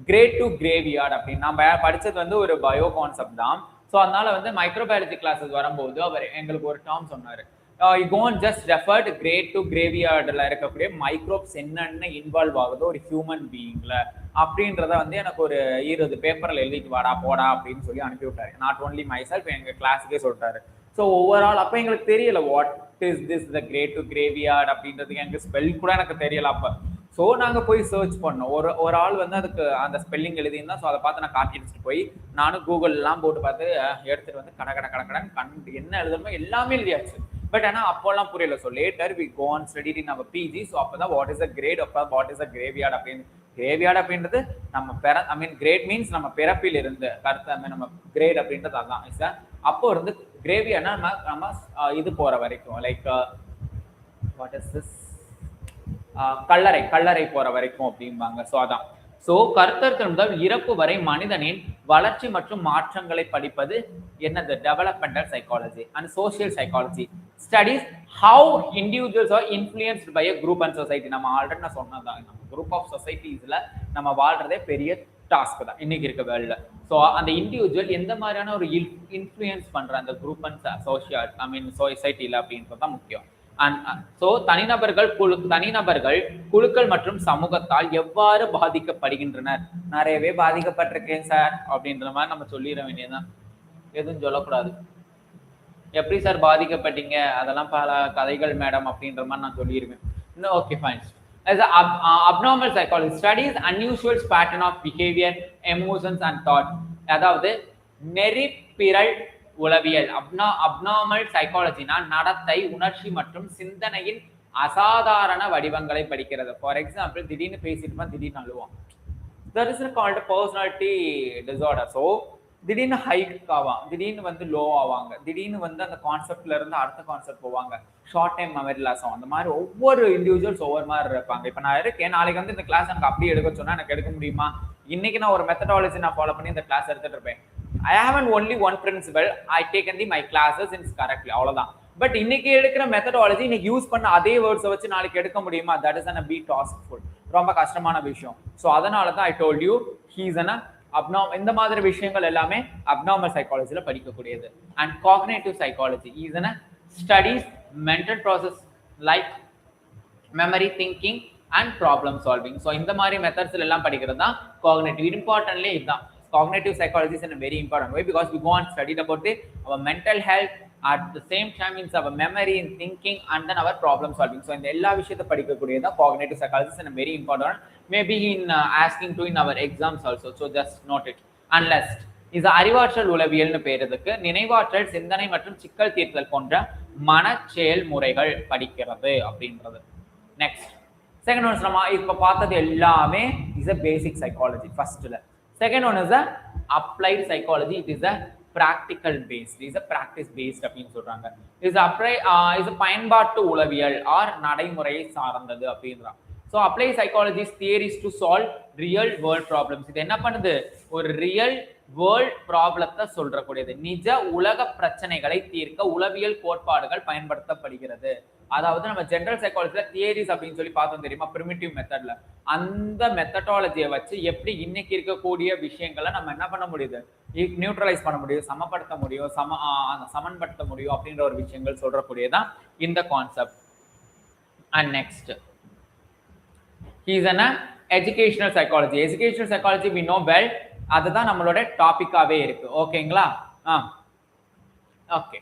கிரேட் டு கிரேவியார்ட் அப்படின்னு. நம்ம படிச்சது வந்து ஒரு பயோ கான்செப்ட் தான். ஸோ அதனால வந்து மைக்ரோபயாலஜி கிளாஸஸ் வரும்போது அவர் எங்களுக்கு ஒரு டேர்ம் சொன்னார். You gone just refer to great to கிரேவியார்டில் இருக்கக்கூடிய மைக்ரோப்ஸ் என்னென்ன இன்வால்வ் ஆகுதோ ஒரு ஹியூமன் பீயிங்ல அப்படின்றத வந்து எனக்கு ஒரு 20 பேப்பரில் எழுதிட்டு வாடா போடா அப்படின்னு சொல்லி அனுப்பி விட்டாரு. நாட் ஓன்லி மை செல்ஃப், எங்கள் கிளாஸுக்கே சொல்லிட்டாரு. ஸோ ஓவரால் அப்போ எங்களுக்கு தெரியல what is this the great to graveyard அப்படின்றதுக்கு எனக்கு ஸ்பெல் கூட எனக்கு தெரியல அப்போ. ஸோ நாங்கள் போய் சர்ச் பண்ணோம். ஒரு ஆள் வந்து அதுக்கு அந்த ஸ்பெல்லிங் எழுதியிருந்தா. ஸோ அதை பார்த்து நான் காப்பி அடிச்சுட்டு போய் நானும் கூகுள்லாம் போட்டு பார்த்து எடுத்துகிட்டு வந்து கடை கடன் என்ன எழுதணுமோ எல்லாமே எழுதியாச்சு. பட் ஆனா அப்போலாம் புரியல. So later we go on study in our PG. So அப்பதான் வாட் இஸ் அ கிரேட், அப்போ வாட் இஸ் அ கிரேவியார்ட் அப்படின்னு. கிரேவியார்ட் அப்படின்றது நம்ம ஐ மீன் கிரேட் மீன்ஸ் நம்ம பிறப்பில் இருந்து கருத்து, ஐ மீன் நம்ம கிரேட் அப்படின்றது அதான். அப்போ இருந்து கிரேவியார்ட்னா நம்ம இது போற வரைக்கும் லைக் வாட் இஸ் திஸ் கல்லறை போற வரைக்கும் அப்படிம்பாங்க. ஸோ அதான். ஸோ கருத்தரித்தல் முதல் இறப்பு வரை மனிதனின் வளர்ச்சி மற்றும் மாற்றங்களை படிப்பது என்னது? Developmental psychology and social psychology studies how individuals are influenced by a group and society. நம்ம ஆல்ரெடி நான் சொன்னதான், நம்ம குரூப் ஆஃப் சொசைட்டிஸ்ல நம்ம வாழ்றதே பெரிய டாஸ்க் தான் இன்னைக்கு இருக்க வேர்ல்ட்ல. ஸோ அந்த இண்டிவிஜுவல் எந்த மாதிரியான ஒரு இன்ஃப்ளூயன்ஸ் பண்ற அந்த குரூப் அண்ட் சோசியல் ஐ மீன் சொசைட்டில அப்படின்றது தான் முக்கியம். ஸோ தனிநபர்கள் குழுக்கள் மற்றும் சமூகத்தால் எவ்வாறு பாதிக்கப்படுகின்றனர்? நிறையவே பாதிக்கப்பட்டிருக்கேன் சார் அப்படின்ற மாதிரி நம்ம சொல்லிட வேண்டியதுதான், எதுவும் சொல்லக்கூடாது. எப்படி சார் பாதிக்கப்பட்டீங்க, அதெல்லாம் பல கதைகள் மேடம் அப்படின்ற மாதிரி நான் சொல்லிடுவேன். Okay fine. As a abnormal psychology studies unusual pattern of behavior, emotions and thought. அதாவது நெறிப்பிரள் உளவியல். அப்நார்மல் சைக்காலஜினா நடத்தை, உணர்ச்சி மற்றும் சிந்தனையின் அசாதாரண வடிவங்களை படிக்கிறது. ஃபார் எக்ஸாம்பிள், திடீர்னு பேசிட்டு திடீர்னு அழுவான். That is called personality disorder. So திடீர்னு ஹைக் ஆவாங்க, திடீர்னு லோ ஆவாங்க, திடீர்னு அந்த கான்செப்ட்ல இருந்து அடுத்த கான்செப்ட் போவாங்க, ஷார்ட் டைம் மெமரி லாஸ் ஆகும். அந்த மாதிரி ஒவ்வொரு இண்டிவிஜுவல்ஸ் ஒவ்வொரு மாதிரி இருப்பாங்க. இப்போ நான் இருக்கேன், நாளைக்கு இந்த கிளாஸ் எனக்கு அப்படியே எடுக்க சொன்னா எனக்கு எடுக்க முடியுமா? இன்னைக்கு நான் ஒரு மெத்தடாலஜி நான் ஃபாலோ பண்ணி இந்த கிளாஸ் எடுத்துட்டு இருப்பேன். I haven't only one principle, I taken my classes in correctly, அவ்வளவுதான். பட் இன்னைக்கு எடுக்கிற மெத்தடாலஜி இன்னைக்கு யூஸ் பண்ண அதே வேர்ட்ஸை வச்சு நாளைக்கு எடுக்க முடியுமா? That is an a bit taskful, ரொம்ப கஷ்டமான விஷயம். ஸோ அதனால தான் I told you he is an இந்த மாதிரி விஷயங்கள் எல்லாமே அப்நார்மல் சைக்காலஜில படிக்கக்கூடியது. And cognitive psychology is an studies mental process like memory, thinking and problem solving. So இந்த மாதிரி மெத்தட்ஸ்ல எல்லாம் படிக்கிறது தான் காக்னேட்டிவ். இம்பார்ட்டன்ட்லயே இதுதான். Cognitive psychology is in a very important way because we go and studied about our mental health, at the same time means our memory and thinking and then our problem solving. So in எல்லா விஷயத்தை படிக்கக்கூடியது cognitive psychology is a very important, maybe in asking to in our exams also, so just note it. Unless is அறிவாற்றல் உளவியல்னு பேர். இதுக்கு நினைவாற்றல், சிந்தனை மற்றும் சிக்கல் தீர்த்தல் போன்ற மன செயல்முறைகள் படிக்கிறது அப்படின்றது. நெக்ஸ்ட் செகண்ட் ஒன் நம்ம இப்ப பார்த்தது எல்லாமே இஸ் a basic psychology ஃபர்ஸ்ட்ல. Second one is a applied psychology. It is a practical based. It is a practice based அப்படினு சொல்றாங்க. is a பயன்பாட்டு உளவியல் or நடைமுறையை சார்ந்தது அப்படின்றாங்க. So applied psychology is theories to solve real world problems. இது என்ன பண்ணுது? ஒரு ரியல் வேர்ல்ட் ப்ராப்ளத்தை சொல்றக்கூடியது. நிஜ உலக பிரச்சனைகளை தீர்க்க உளவியல் கோட்பாடுகள் பயன்படுத்தப்படுகிறது. அதாவது நம்ம ஜெனரல் சைக்காலஜில தியரிஸ் அப்படின்னு சொல்லி பார்த்தோம் தெரியுமா, பிரிமிட்டிவ் மெத்தட்ல. அந்த மெத்தடாலஜியை வச்சு எப்படி இன்னைக்கு இருக்கக்கூடிய விஷயங்களை நம்ம என்ன பண்ண முடியுது? நியூட்ரலைஸ் பண்ண முடியும், சமப்படுத்த முடியும், சமன்படுத்த முடியும் அப்படின்ற ஒரு விஷயங்கள் சொல்றக்கூடியதான் இந்த concept. And next is an educational psychology. Educational psychology we know well. அதுதான் நம்மளோட டாபிக்காவே இருக்கு. ஓகேங்களா? Okay.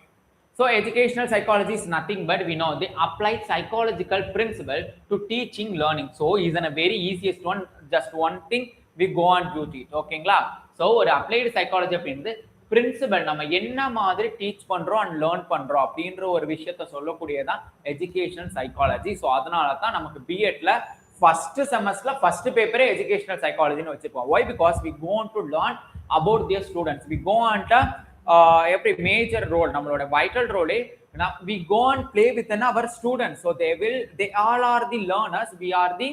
So educational psychology is nothing but we know the applied psychological principle to teaching learning. So is a very easiest one, just one thing we go on do it. ஓகேங்களா? So ஒரு applied psychology அப்படின்றது principal, நம்ம என்ன மாதிரி teach பண்றோம் and learn பண்றோம் அப்படின்ற ஒரு விஷயத்த சொல்லக்கூடியதான் எஜுகேஷனல் சைக்காலஜி. ஸோ அதனால தான் நமக்கு பிஎட்ல ஃபர்ஸ்ட் செமஸ்டர்ல ஃபர்ஸ்ட் பேப்பரே எஜுகேஷனல் சைக்காலஜின்னு வச்சுப்போம். Why? Because we go on to learn about their students. We go on to எப்படி மேஜர் ரோல், நம்மளோட வைட்டல் ரோலே we go and play within our students. So they all are the learners, we are the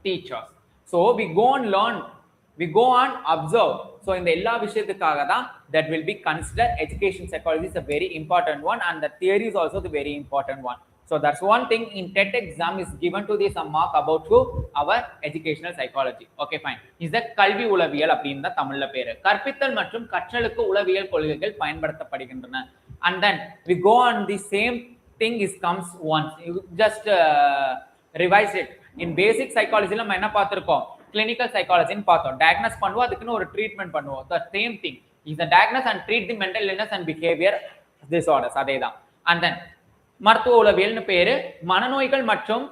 teachers. So we go and learn, we go and observe. So in the எல்லா விஷயத்துக்காக தான் that will be considered education psychology is a very important one, and the theory is also the very important one. So that's one thing in TET exam is given to this some mark about to our educational psychology. Okay fine. is the கல்வி உளவியல் அப்படின்ற தமிழ்ல பேரு. கற்பித்தல் மற்றும் கற்றலுக்கு உளவியல் கொள்கைகள் பயன்படுத்தப்படுகின்றன. And then we go on the same thing is comes once. You just revise it. In basic psychology நம்ம என்ன பார்த்திருக்கோம்? clinical psychology ன்னு பார்த்தோம். diagnose பண்ணுவோம், அதுக்குன்னு ஒரு ட்ரீட்மெண்ட் பண்ணுவோம். the same thing is the diagnose and treat the mental illness and behavior disorders. அதேதான். And then மருத்துவ உளவியல்னு பேரு. மனநோய்கள் மற்றும்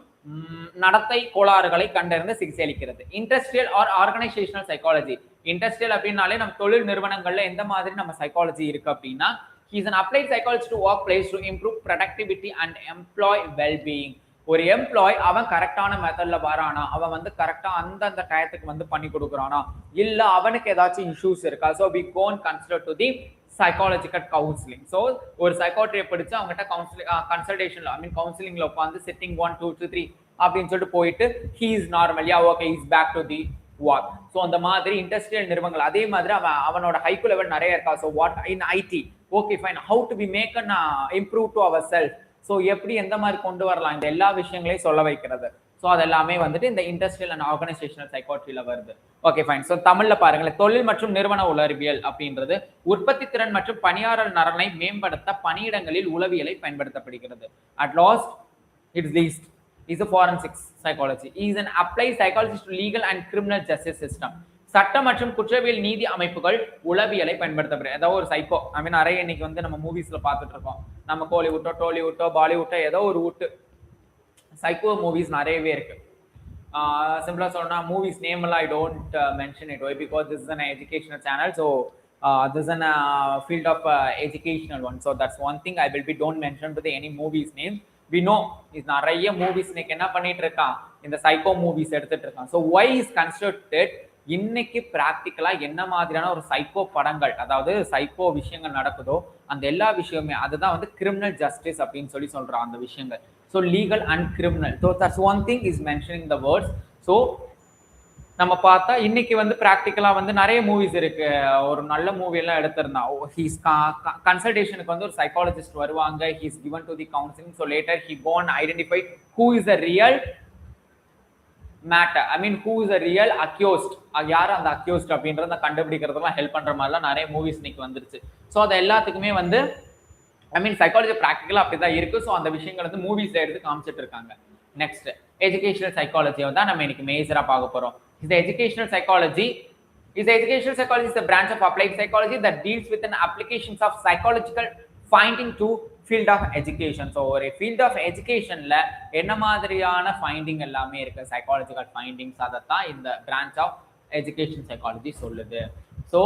நடத்தை கோளாறுகளை கண்டறிந்து சிகிச்சை அளிக்கிறது. Industrial or organizational psychology. Industrial அப்படின்னாலே நம்ம தொழில் நிறுவனங்கள்ல எந்த மாதிரி நம்ம சைக்காலஜி இருக்கு அப்படின்னா He is an applied psychologist to workplace to improve productivity and employee well-being. ஒரு எம்ப்ளாய் அவன் கரெக்டான மெத்தட்ல வரானா, அவன் வந்து கரெக்டா அந்த டயத்துக்கு வந்து பண்ணி கொடுக்குறானா, இல்ல அவனுக்கு ஏதாச்சும் இஷ்யூஸ் இருக்கா. So we gonna consider to the psychological counselling. So ஒரு சைக்காட்ரியை படிச்சு அவங்ககிட்ட கன்சல்டேஷன்ல கவுன்சிலிங்ல உட்காந்து சிட்டிங் 1 2 3 அப்படின்னு சொல்லிட்டு போயிட்டு he is normal, yeah okay is back to the what. So அந்த மாதிரி இண்டஸ்ட்ரியல் நிறுவனங்கள் அதே மாதிரி அவனோட ஹைக்கு லெவல் நிறைய இருக்கா. So what in IT, okay fine, how to be make an improve to our self. So எப்படி எந்த மாதிரி கொண்டு வரலாம், இந்த எல்லா விஷயங்களையும் சொல்ல வைக்கிறது. ஸோ அதெல்லாமே வந்துட்டு இந்த இண்டஸ்ட்ரியல் அண்ட் ஆர்கனைசேஷனல் சைக்காட்ரியில வருது. Okay fine. ஸோ தமிழ்ல பாருங்களேன், தொழில் மற்றும் நிறுவன உளவியல் அப்படின்றது உற்பத்தி திறன் மற்றும் பணியாளர் நலனை மேம்படுத்த பணியிடங்களில் உளவியலை பயன்படுத்தப்படுகிறது. At last it's least is a forensic psychology. He is an applied psychologist to legal and criminal justice system. சட்ட மற்றும் குற்றவியல் நீதி அமைப்புகள் உளவியலை பயன்படுத்தப்படுது. ஏதோ ஒரு சைக்கோ, நிறைய இன்னைக்கு வந்து நம்ம மூவிஸ்ல பார்த்துட்டு இருக்கோம். நம்ம கோலிவுட்டோ டோலிவுட்டோ பாலிவுட்டோ ஏதோ ஒரு ஊட்டு சைக்கோ மூவிஸ் நிறையவே இருக்கு. சிம்பிளா சொன்னா மூவிஸ் நேம் எல்லாம் I don't mention it, because this is an educational channel, so this is an field of educational one, so that's one thing I will be don't mention to the any movies name. We know is நிறைய movies இன்னைக்கு என்ன பண்ணிட்டு இருக்கான், இந்த psycho movies எடுத்துட்டு இருக்கான். So why is considered இன்னைக்கு பிராக்டிக்கலா என்ன மாதிரியான ஒரு சைக்கோ படங்கள், அதாவது சைக்கோ விஷயங்கள் நடக்குதோ அந்த எல்லா விஷயமே அதுதான் வந்து கிரிமினல் ஜஸ்டிஸ் அப்படின்னு சொல்றான் அந்த விஷயங்கள். So legal and criminal, so that's one thing is mentioning the words. So நம்ம பார்த்தா இன்னைக்கு வந்து பிராக்டிக்கலா வந்து நிறைய மூவிஸ் இருக்கு. ஒரு நல்ல மூவி எல்லாம் எடுத்திருந்தான், ஹீஸ் கன்சல்டேஷனுக்கு வந்து ஒரு சைக்காலஜிஸ்ட் வருவாங்க, he's given to the counselling. So later he gonna identify who is a real matter, who is a real accused, யார் அந்த அக்யூஸ்ட் அப்படின்றத கண்டுபிடிக்கிறதுலாம் ஹெல்ப் பண்ற மாதிரிலாம் நிறைய மூவிஸ் இன்னைக்கு வந்துருச்சு. ஸோ அது எல்லாத்துக்குமே வந்து சைக்காலஜி பிராக்டிக்கலா அப்படிதான் இருக்கு. ஸோ அந்த விஷயங்கள் வந்து மூவிஸ்ல எடுத்து காமிச்சிட்டு இருக்காங்க. நெக்ஸ்ட் எஜுகேஷனல் சைக்காலஜியை தான் நம்ம இன்னைக்கு மேஜரா பார்க்க போறோம். Is the educational psychology is the branch of applied psychology that deals with an applications of psychological finding to field of education. So ஒரு field of educationல என்ன மாதிரியான finding எல்லாமே இருக்கு, psychological findings, அதத்தான் இந்த branch of education psychology சொல்லுது. So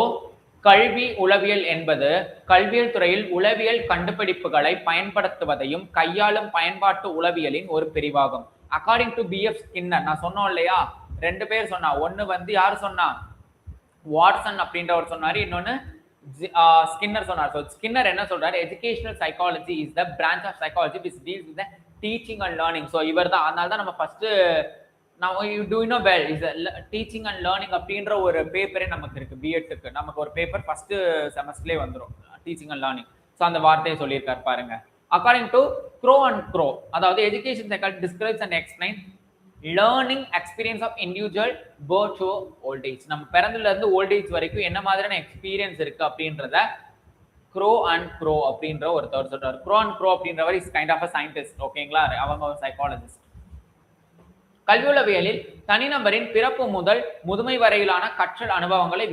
கல்வி உளவியல் என்பது கல்வியல் துறையில் உளவியல் கண்டுபிடிப்புகளை பயன்படுத்துவதையும் கையாளும் பயன்பாட்டு உளவியலின் ஒரு பிரிவாகும். அக்கார்டிங் டு BF ஸ்கின்னர், நான் சொன்னோம் இல்லையா, ரெண்டு பேர் சொன்னா, ஒன்னு வந்து யாரு சொன்னா, வாட்சன் அப்படின்றவர் சொன்னாரு, இன்னொன்னு ஸ்கின்னர் சொன்னார். ஸோ ஸ்கின்னர் என்ன சொல்றாரு, educational psychology is the branch of psychology which deals with teaching and learning. So இவர் தான், அதனால தான் நம்ம ஃபர்ஸ்ட் டீச்சிங் அண்ட் லேர்னிங் அப்படின்ற ஒரு பேப்பரே நமக்கு இருக்கு. பிஎட்டுக்கு நமக்கு ஒரு பேப்பர் ஃபர்ஸ்ட் செமஸ்டர்லேயே வந்துடும், டீச்சிங் அண்ட் லேர்னிங். ஸோ அந்த வார்த்தையை சொல்லியிருக்காரு பாருங்க. According to Crow and Crow, அதாவது education psychology describes and explain learning experience of individual birth to old age. நம்ம பிறந்ததுல இருந்து ஓல்ட் ஏஜ் வரைக்கும் என்ன மாதிரியான எக்ஸ்பீரியன்ஸ் இருக்கு அப்படின்றத க்ரோ அண்ட் க்ரோ அப்படின்ற ஒருத்தர் சொல்றாரு. க்ரோ அண்ட் க்ரோ அப்படின்றவர் is kind of a scientist, ஓகேங்களா, அவங்க ஒரு சைக்காலஜிஸ்ட். கல்வியுளவியலில் தனிநபரின் பிறப்பு முதல் முதுமை வரையிலான கற்றல் அனுபவங்களை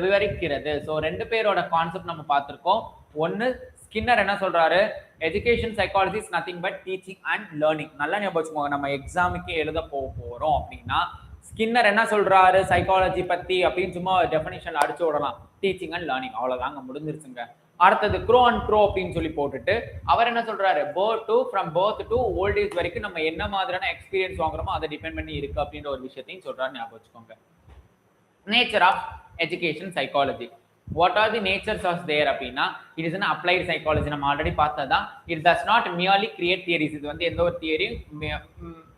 விவரிக்கிறது. ஸோ ரெண்டு பேரோட கான்செப்ட் நம்ம பார்த்திருக்கோம். ஒன்னு ஸ்கின்னர் என்ன சொல்றாரு, education psychology is nothing but teaching and learning. நல்லா ஞாபகம் வச்சுக்கோங்க, நம்ம எக்ஸாமுக்கு எழுத போறோம் அப்படின்னா ஸ்கின்னர் என்ன சொல்றாரு சைக்காலஜி பத்தி அப்படின்னு சும்மா டெஃபினிஷன் அடிச்சு விடலாம், டீச்சிங் அண்ட் லேர்னிங், அவ்வளவுதாங்க, முடிஞ்சிருச்சுங்க. அடுத்தது க்ரோ அண்ட் க்ரோ அப்படின்னு சொல்லி போட்டுட்டு அவர் என்ன சொல்றாரு, from birth to old age வரைக்கும் நம்ம என்ன மாதிரியான எக்ஸ்பீரியன்ஸ் வாங்குறோமோ அதை டிபெண்ட் பண்ணி இருக்கு அப்படின்ற ஒரு விஷயத்தையும் சொல்றாரு, ஞாபகம் வச்சுக்கோங்க. Nature of education psychology, what are the natures of there அப்படின்னா, it is an applied psychology. நம்ம ஆல்ரெடி பார்த்ததான், it does not merely create theories. இது வந்து எந்த ஒரு தியரியும்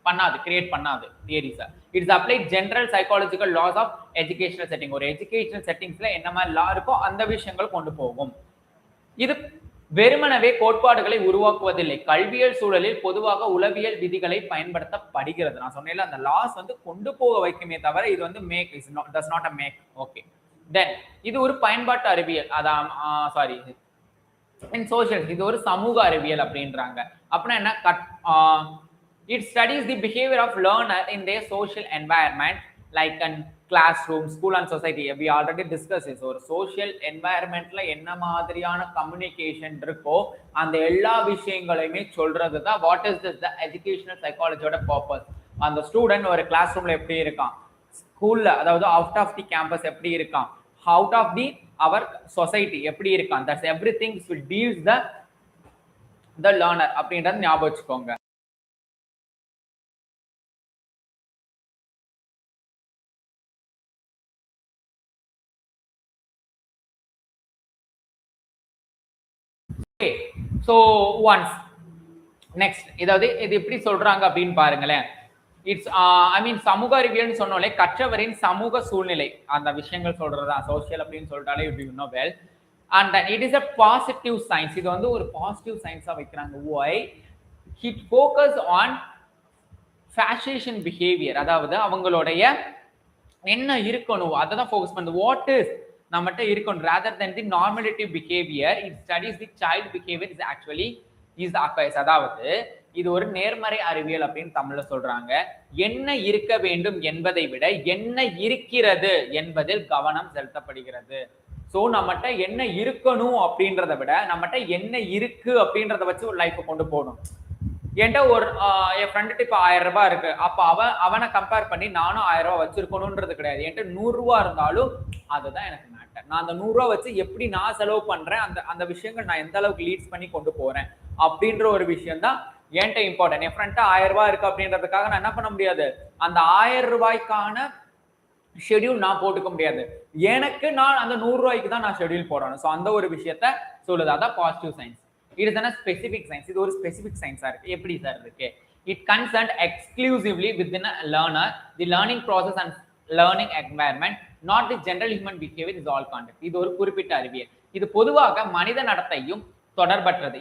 பண்ணாது, கிரியேட் பண்ணாது தியரிஸ். இட்ஸ் அப்ளைட் ஜெனரல் சைக்காலஜிக்கல் லாஸ் ஆஃப் எஜுகேஷனல் செட்டிங். ஒரு எஜுகேஷனல் செட்டிங்ஸ்ல என்ன மாதிரி லா இருக்கோ அந்த விஷயங்கள் கொண்டு போகும். இது வெறுமனவே கோட்பாடுகளை உருவாக்குவதில்லை, கல்வியல் சூழலில் பொதுவாக உளவியல் விதிகளை பயன்படுத்தப்படுகிறது. நான் சொன்னேன்ல, அந்த லாஸ் வந்து கொண்டு போக வைக்குமே தவிர இது வந்து make is not, does not a make. Okay, then இது ஒரு பயன்பாட்டு அறிவியல், அதான் சாரி இன் சோஷியல், இது ஒரு சமூக அறிவியல் அப்படின்றாங்க. அப்படின்னா என்ன, it studies the behaviour of learner in their social environment like and class room, school and society. We already discuss is, ஒரு சோஷியல் என்வாயர்மெண்ட்ல என்ன மாதிரியான கம்யூனிகேஷன் இருக்கோ அந்த எல்லா விஷயங்களையுமே சொல்றது தான் what is this the educational சைக்காலஜியோட பர்பஸ். அந்த ஸ்டூடெண்ட் ஒரு கிளாஸ் ரூம்ல எப்படி இருக்கான், ஸ்கூல்ல அதாவது அவுட் ஆஃப் தி கேம்பஸ் எப்படி இருக்கான், out of the our society எப்படி இருக்கான், that's everything will deals the learner அப்படின்றது ஞாபகம் வச்சுக்கோங்க. ஸோ ஒன்ஸ் நெக்ஸ்ட் இதாவது இது எப்படி சொல்றாங்க அப்படின்னு பாருங்களேன். இட்ஸ் ஐ மீன் சமூக அறிவியல்னு சொன்னாலே கற்றவரின் சமூக சூழ்நிலை அந்த விஷயங்கள் சொல்றதா சோசியல் அப்படின்னு சொல்லிட்டாலே you know well. And it is a positive science. இது வந்து ஒரு பாசிட்டிவ் சயின்ஸா வைக்கிறாங்க. Why it focus on fashion behaviour, அதாவது அவங்களுடைய என்ன இருக்கணும் அதை தான் ஃபோக்கஸ் பண்ணுது. வாட் இஸ் நம்மகிட்ட இருக்கணும் rather than the normative behavior, it studies the child behavior is actually is occurs. அதாவது இது ஒரு நேர்மறை அறிவியல் அப்படின்னு தமிழ்ல சொல்றாங்க. என்ன இருக்க வேண்டும் என்பதை விட என்ன இருக்கிறது என்பதில் கவனம் செலுத்தப்படுகிறது. ஸோ நம்மகிட்ட என்ன இருக்கணும் அப்படின்றத விட நம்மகிட்ட என்ன இருக்கு அப்படின்றத வச்சு ஒரு லைஃப் கொண்டு போகணும். என்கிட்ட ஒரு என் ஃப்ரெண்டுட்டு இப்போ 1000 ரூபாய் இருக்கு, அப்போ அவனை கம்பேர் பண்ணி நானும் 1000 ரூபாய் வச்சிருக்கணும்ன்றது கிடையாது. என்கிட்ட 100 ரூபா இருந்தாலும் அதுதான் எனக்கு மேட்டர். நான் அந்த 100 ரூபா வச்சு எப்படி நான் செலவு பண்றேன், அந்த விஷயங்கள் நான் எந்த அளவுக்கு லீட்ஸ் பண்ணி கொண்டு போறேன் அப்படின்ற ஒரு விஷயம் தான் என்கிட்ட இம்பார்ட்டன்ட். என் ஃப்ரெண்ட்ட 1000 ரூபாய் இருக்கு அப்படின்றதுக்காக நான் என்ன பண்ண முடியாது, அந்த 1000 ரூபாய்க்கான ஷெடியூல் நான் போட்டுக்க முடியாது. எனக்கு நான் அந்த 100 ரூபாய்க்கு தான் நான் ஷெடியூல் போடணும். ஸோ அந்த ஒரு விஷயத்த சொல்லுது. அதான் positive science. It is a specific science. இது ஒரு specific science இருக்கு. எப்படி சார் இருக்கு? It concerned exclusively within a learner, the learning process and learning environment, not the general human behavior is all conduct. இது ஒரு குறிப்பிட்ட அறிவியல். இது பொதுவாக மனித நடத்தையும் தொடர்பற்றது.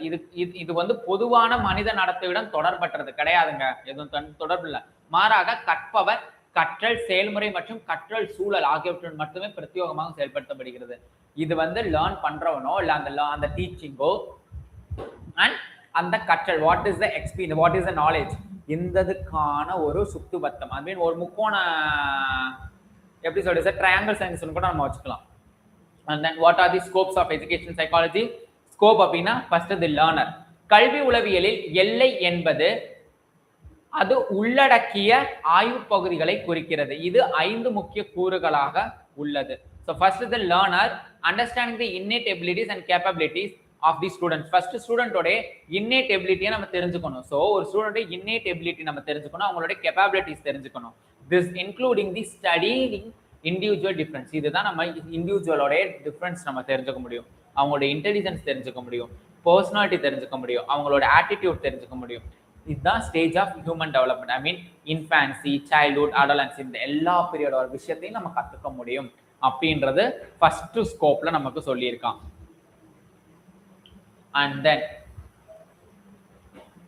இது வந்து பொதுவான மனித நடத்தையுடன் தொடர்பற்றது கிடையாதுங்க. எதுவும் தொடர்பு இல்லை. மாறாக கற்பவர், கற்றல் செயல்முறை மற்றும் கற்றல் சூழல் ஆகியவற்றுடன் மட்டுமே பிரத்யேகமாக செயல்படுத்தப்படுகிறது. இது வந்து லேர்ன் பண்றவனோ இல்ல அந்த டீச்சிங்கோ அண்ட் அந்த கற்றல் what is the experience, what is the knowledge, இந்ததுக்கான ஒரு சுத்துபத்தம். ஐ மீன் ஒரு முக்கோண எப்படி சொல்றது சார், ட்ரையாங்கிள் சயின்ஸ் கூட நம்ம வச்சுக்கலாம். And then what are the scopes of education psychology? Scope அப்படின்னா ஃபர்ஸ்ட் தி லேர்னர். கல்வி உளவியலில் எல்லை என்பது அது உள்ளடக்கிய ஆய்வு பகுதிகளை குறிக்கிறது. இது 5 முக்கிய கூறுகளாக உள்ளது. So first the learner, understanding the innate abilities and capabilities of the student. First ஸ்டூடெண்டோட இன்னேட் எபிலிட்டியை நம்ம தெரிஞ்சுக்கணும். ஸோ ஒரு ஸ்டூடெண்டோட இன்னேட் எபிலிட்டி நம்ம தெரிஞ்சுக்கணும், அவங்களோட கேப்பபிலிட்டிஸ் தெரிஞ்சுக்கணும். This including the studying individual difference. இதுதான் நம்ம இண்டிவிஜுவலோட டிஃபரன்ஸ் நம்ம தெரிஞ்சுக்க முடியும். அவங்களோட இன்டெலிஜென்ஸ் தெரிஞ்சுக்க முடியும், பர்சனாலிட்டி தெரிஞ்சுக்க முடியும், அவங்களோட ஆட்டிடியூட் தெரிஞ்சுக்க முடியும். இதுதான் stage of human development. I mean infancy, childhood, adolescence, இந்த எல்லா பீரியடோட விஷயத்தையும் நம்ம கற்றுக்க முடியும் அப்படின்றது ஃபர்ஸ்ட் ஸ்கோப்ல நமக்கு சொல்லியிருக்கான். அண்ட் தென்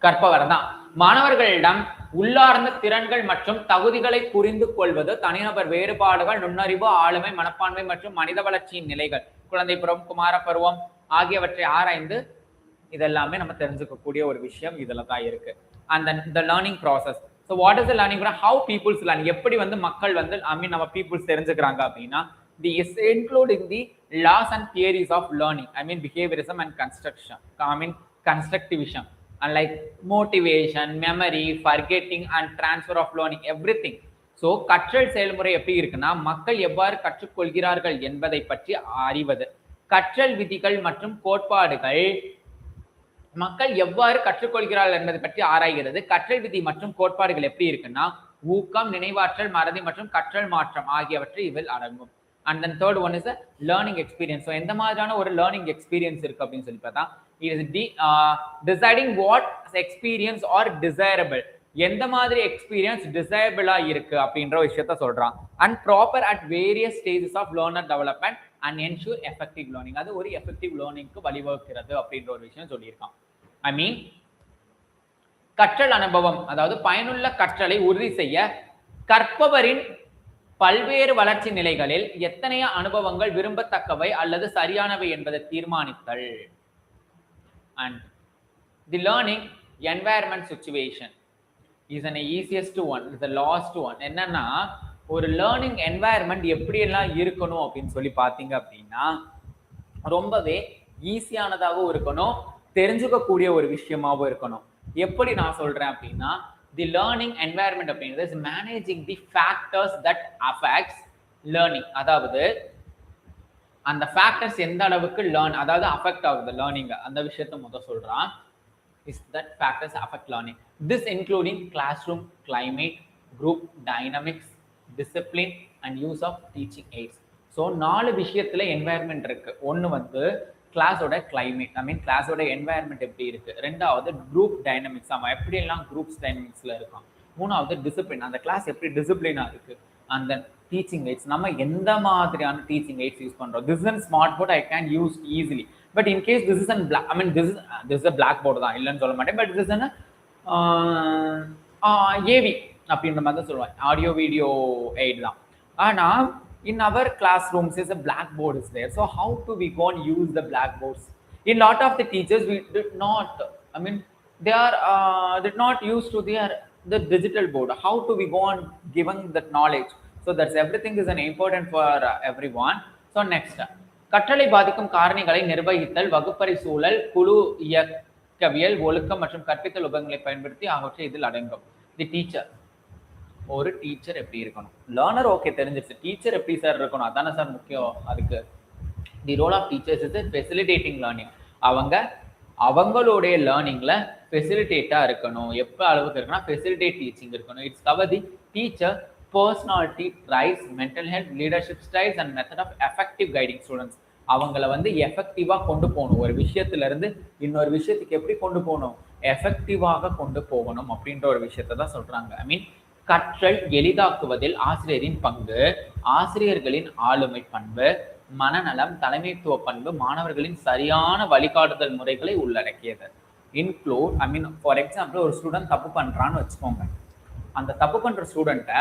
கற்பவர் தான் மாணவர்களிடம் உள்ளார்ந்த திறன்கள் மற்றும் தகுதிகளை புரிந்து கொள்வது, தனிநபர் வேறுபாடுகள், நுண்ணறிவு, ஆளுமை, மனப்பான்மை மற்றும் மனித வளர்ச்சியின் நிலைகள், குழந்தை பருவம், குமார பருவம் ஆகியவற்றை ஆராய்ந்து இதெல்லாமே நம்ம தெரிஞ்சுக்கக்கூடிய ஒரு விஷயம் இதுல தான் இருக்கு. And then the learning process. So what is the learning process? How peoples learn, எப்படி வந்து மக்கள் வந்து ஐ மீன் நம்ம பீப்புள்ஸ் தெரிஞ்சுக்கிறாங்க அப்படின்னா, தி is including the laws and theories of learning, I mean behaviorism and construction, I mean constructivism, and like motivation, memory, forgetting and transfer of learning, everything. So கற்றல் செயல்முறை எப்படி இருக்குன்னா, மக்கள் எவ்வாறு கற்றுக்கொள்கிறார்கள் என்பதை பற்றி அறிவது, கற்றல் விதிகள் மற்றும் கோட்பாடுகள் மக்கள் எவ்வாறு கற்றுக்கொள்கிறார்கள் என்பதை பற்றி ஆராய்கிறது. கற்றல் விதி மற்றும் கோட்பாடுகள் எப்படி இருக்குன்னா, ஊக்கம், நினைவாற்றல், மறதி மற்றும் கற்றல் மாற்றம் ஆகியவற்றை இதில் அடங்கும். And then third one is a learning experience. So எந்த மாதிரியான ஒரு learning experience இருக்கு அப்படின்னு சொல்லி பார்த்தா, it is deciding what experience are desirable, எந்த மாதிரி experience desirable-ஆ இருக்கு அப்படின்ற விஷயத்த சொல்றான். And proper at various stages of learner development and ensure effective learning. அது ஒரு effective learning-க்கு வழிவகுக்கிறது அப்படின்ற ஒரு விஷயம் சொல்லியிருக்கான். I mean கற்றல் அனுபவம், அதாவது பயனுள்ள கற்றலை உறுதி செய்ய கற்பவரின் பல்வேறு வளர்ச்சி நிலைகளில் எத்தனைய அனுபவங்கள் விரும்பத்தக்கவை அல்லது சரியானவை என்பதை தீர்மானித்தல். And the learning environment situation is an easiest one, is the last one. என்னன்னா ஒரு லேர்னிங் என்வாயர்மெண்ட் எப்படியெல்லாம் இருக்கணும் அப்படின்னு சொல்லி பார்த்தீங்க அப்படின்னா, ரொம்பவே ஈஸியானதாகவும் இருக்கணும், தெரிஞ்சுக்கக்கூடிய ஒரு விஷயமாகவும் இருக்கணும். எப்படி நான் சொல்றேன் அப்படின்னா, the learning environment அப்படிங்கிறது is managing the factors that affects learning. அதாவது அந்த ஃபேக்டர்ஸ் எந்த அளவுக்கு லேர்ன் அதாவது அஃபெக்ட் ஆகுது லேர்னிங் அந்த விஷயத்தை முதல் சொல்றான். Is that factors affect learning. This including classroom climate, group dynamics, discipline and use of teaching aids. So 4 விஷயத்துல என்வாயர்மெண்ட் இருக்கு. ஒன்று வந்து கிளாஸோட கிளைமேட், ஐ மீன் கிளாஸோட என்வாயர்மெண்ட் எப்படி இருக்கு. ரெண்டாவது குரூப் டைனமிக்ஸ், அவன் எப்படி எல்லாம் குரூப்ஸ் டைனமிக்ஸ்ல இருக்கான். மூணாவது டிசிப்ளின், அந்த கிளாஸ் எப்படி டிசிப்ளினா இருக்கு. அண்ட் தென் டீச்சிங் எய்ட்ஸ், நம்ம எந்த மாதிரியான டீச்சிங் எய்ட்ஸ் யூஸ் பண்றோம். This is smart board I can use easily, but in case this is an black, I mean this is a black board தான் இல்லைன்னு சொல்ல மாட்டேன், பட் திஸ் இஸ் ஏவி அப்படின்ற மாதிரி தான் சொல்லுவாங்க, ஆடியோ வீடியோ எய்ட் தான். ஆனா in our classrooms is a blackboard is there, so how do we go and use the blackboards? In lot of the teachers we did not, I mean they are did not used to the digital board. How do we go on giving that knowledge? So that's everything is an important for everyone. So next, கற்றலை பாதிக்கும் காரணிகளை நிர்வகித்தல், வகுப்பறை சூழல், குழு இயக்கவியல், ஒழுக்கம் மற்றும் கற்பித்தல் உபகங்களை பயன்படுத்தி ஆகியவற்றை இதில் அடங்கும். தி டீச்சர், ஒரு டீச்சர் எப்படி இருக்கணும். லேர்னர் ஓகே தெரிஞ்சிருச்சு, டீச்சர் எப்படி சார் இருக்கணும், அதானே சார் முக்கியம். அதுக்கு the role of teachers is facilitating learning. அவங்களுடைய லேர்னிங்ல ஃபெசிலிட்டேட்டா இருக்கணும். எப்போ அளவுக்கு இருக்குன்னா ஃபெசிலிட்டேட் டீச்சிங் இருக்கணும். It's cover the teacher personality, rights, mental health, leadership styles and method of effective guiding students. அவங்கள வந்து எஃபெக்டிவா கொண்டு போகணும். ஒரு விஷயத்துல இருந்து இன்னொரு விஷயத்துக்கு எப்படி கொண்டு போகணும், எஃபெக்டிவாக கொண்டு போகணும் அப்படின்ற ஒரு விஷயத்தை தான் சொல்றாங்க. ஐ மீன் கற்றல் எளிதாக்குவதில் ஆசிரியரின் பங்கு, ஆசிரியர்களின் ஆளுமை பண்பு, மனநலம், தலைமைத்துவ பண்பு, மாணவர்களின் சரியான வழிகாட்டுதல் முறைகளை உள்ளடக்கியது. Include, I mean for example ஒரு ஸ்டூடெண்ட் தப்பு பண்றான்னு வச்சுக்கோங்க. அந்த தப்பு பண்ற ஸ்டூடெண்ட்டை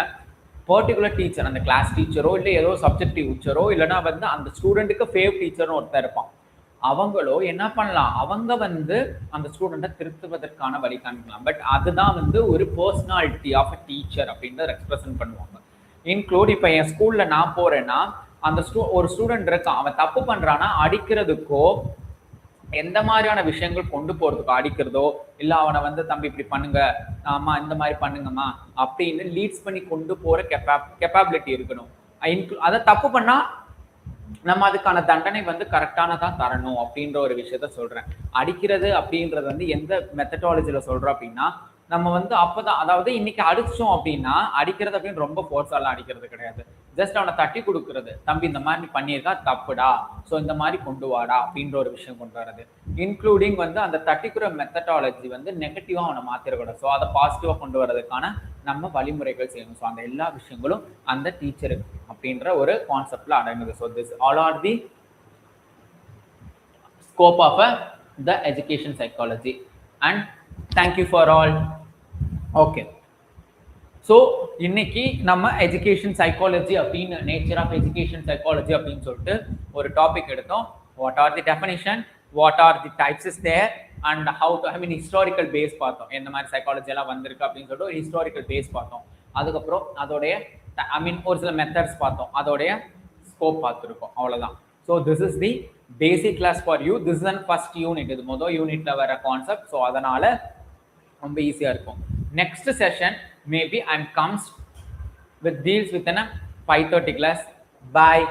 பர்டிகுலர் டீச்சர், அந்த கிளாஸ் டீச்சரோ இல்லை ஏதோ சப்ஜெக்ட் டீச்சரோ இல்லைன்னா வந்து அந்த ஸ்டூடெண்ட்டுக்கு ஃபேவ் டீச்சர்னு ஒருத்தர் இருப்பான். அவங்களோ என்ன பண்ணலாம், அவங்க வந்து அந்த ஸ்டூடெண்ட்டை திருத்துவதற்கான வழி காமிக்கலாம். பட் அதுதான் வந்து ஒரு பர்சனாலிட்டி ஆஃப் அ டீச்சர் அப்படின்றத ரெப்ரசன்ட் பண்ணுவாங்க. இன்க்ளூட் இப்போ என் ஸ்கூல்ல நான் போறேன்னா அந்த ஒரு ஸ்டூடெண்ட் இருக்கான், அவன் தப்பு பண்றான்னா அடிக்கிறதுக்கோ எந்த மாதிரியான விஷயங்கள் கொண்டு போறதுக்கோ, அடிக்கிறதோ இல்லை அவனை வந்து தம்பி இப்படி பண்ணுங்க, ஆமா இந்த மாதிரி பண்ணுங்கம்மா அப்படின்னு லீட்ஸ் பண்ணி கொண்டு போற கெப்பாபிலிட்டி இருக்கணும். அதை தப்பு பண்ணா நம்ம அதுக்கான தண்டனை வந்து கரெக்டானதா தரணும் அப்படின்ற ஒரு விஷயத்த சொல்றேன். அடிக்கிறது அப்படின்றது வந்து எந்த மெத்தடாலஜில சொல்றோம் அப்படின்னா, நம்ம வந்து அப்பதான், அதாவது இன்னைக்கு அடிச்சோம் அப்படின்னா அடிக்கிறது அப்படின்னு ரொம்ப ஃபோர்ஸாலாம் அடிக்கிறது கிடையாது. ஜஸ்ட் அவனை தட்டி கொடுக்கறது, தம்பி இந்த மாதிரி நீ பண்ணியிருக்கா தப்புடா, ஸோ இந்த மாதிரி கொண்டு வாடா அப்படின்ற ஒரு விஷயம் கொண்டு வர்றது. இன்க்ளூடிங் வந்து அந்த தட்டிக்கிற மெத்தடாலஜி வந்து நெகட்டிவா அவனை மாத்திரக்கூடாது. ஸோ அதை பாசிட்டிவா கொண்டு வர்றதுக்கான நம்ம வழிமுறைகள் செய்யணும். ஸோ அந்த எல்லா விஷயங்களும் அந்த டீச்சர் அப்படின்ற ஒரு கான்செப்ட்ல அடங்குது. So this all are the scope of the education psychology. And thank you for all. Okay, so இன்னைக்கு நம்ம எஜுகேஷன் சைக்காலஜி அப்படின்னு, நேச்சர் ஆஃப் எஜுகேஷன் சைக்காலஜி அப்படின்னு சொல்லிட்டு ஒரு டாபிக் எடுத்தோம். What are the definition, what are the types is there and how to, I mean historical base பார்த்தோம், எந்த மாதிரி சைக்காலஜி எல்லாம் வந்திருக்கு அப்படின்னு சொல்லிட்டு ஒரு ஹிஸ்டாரிக்கல் பேஸ் பார்த்தோம். அதுக்கப்புறம் அதோடைய ஐ மீன் ஒரு சில மெத்தட்ஸ் பார்த்தோம், அதோடைய ஸ்கோப் பார்த்துருக்கோம், அவ்வளோதான். So this is the basic class for you. This is an first unit, இது மொதல் யூனிட்ல வர கான்செப்ட். ஸோ அதனால ரொம்ப ஈஸியாக இருக்கும். Next session maybe I'm comes with deals within a 5:30 class. Bye.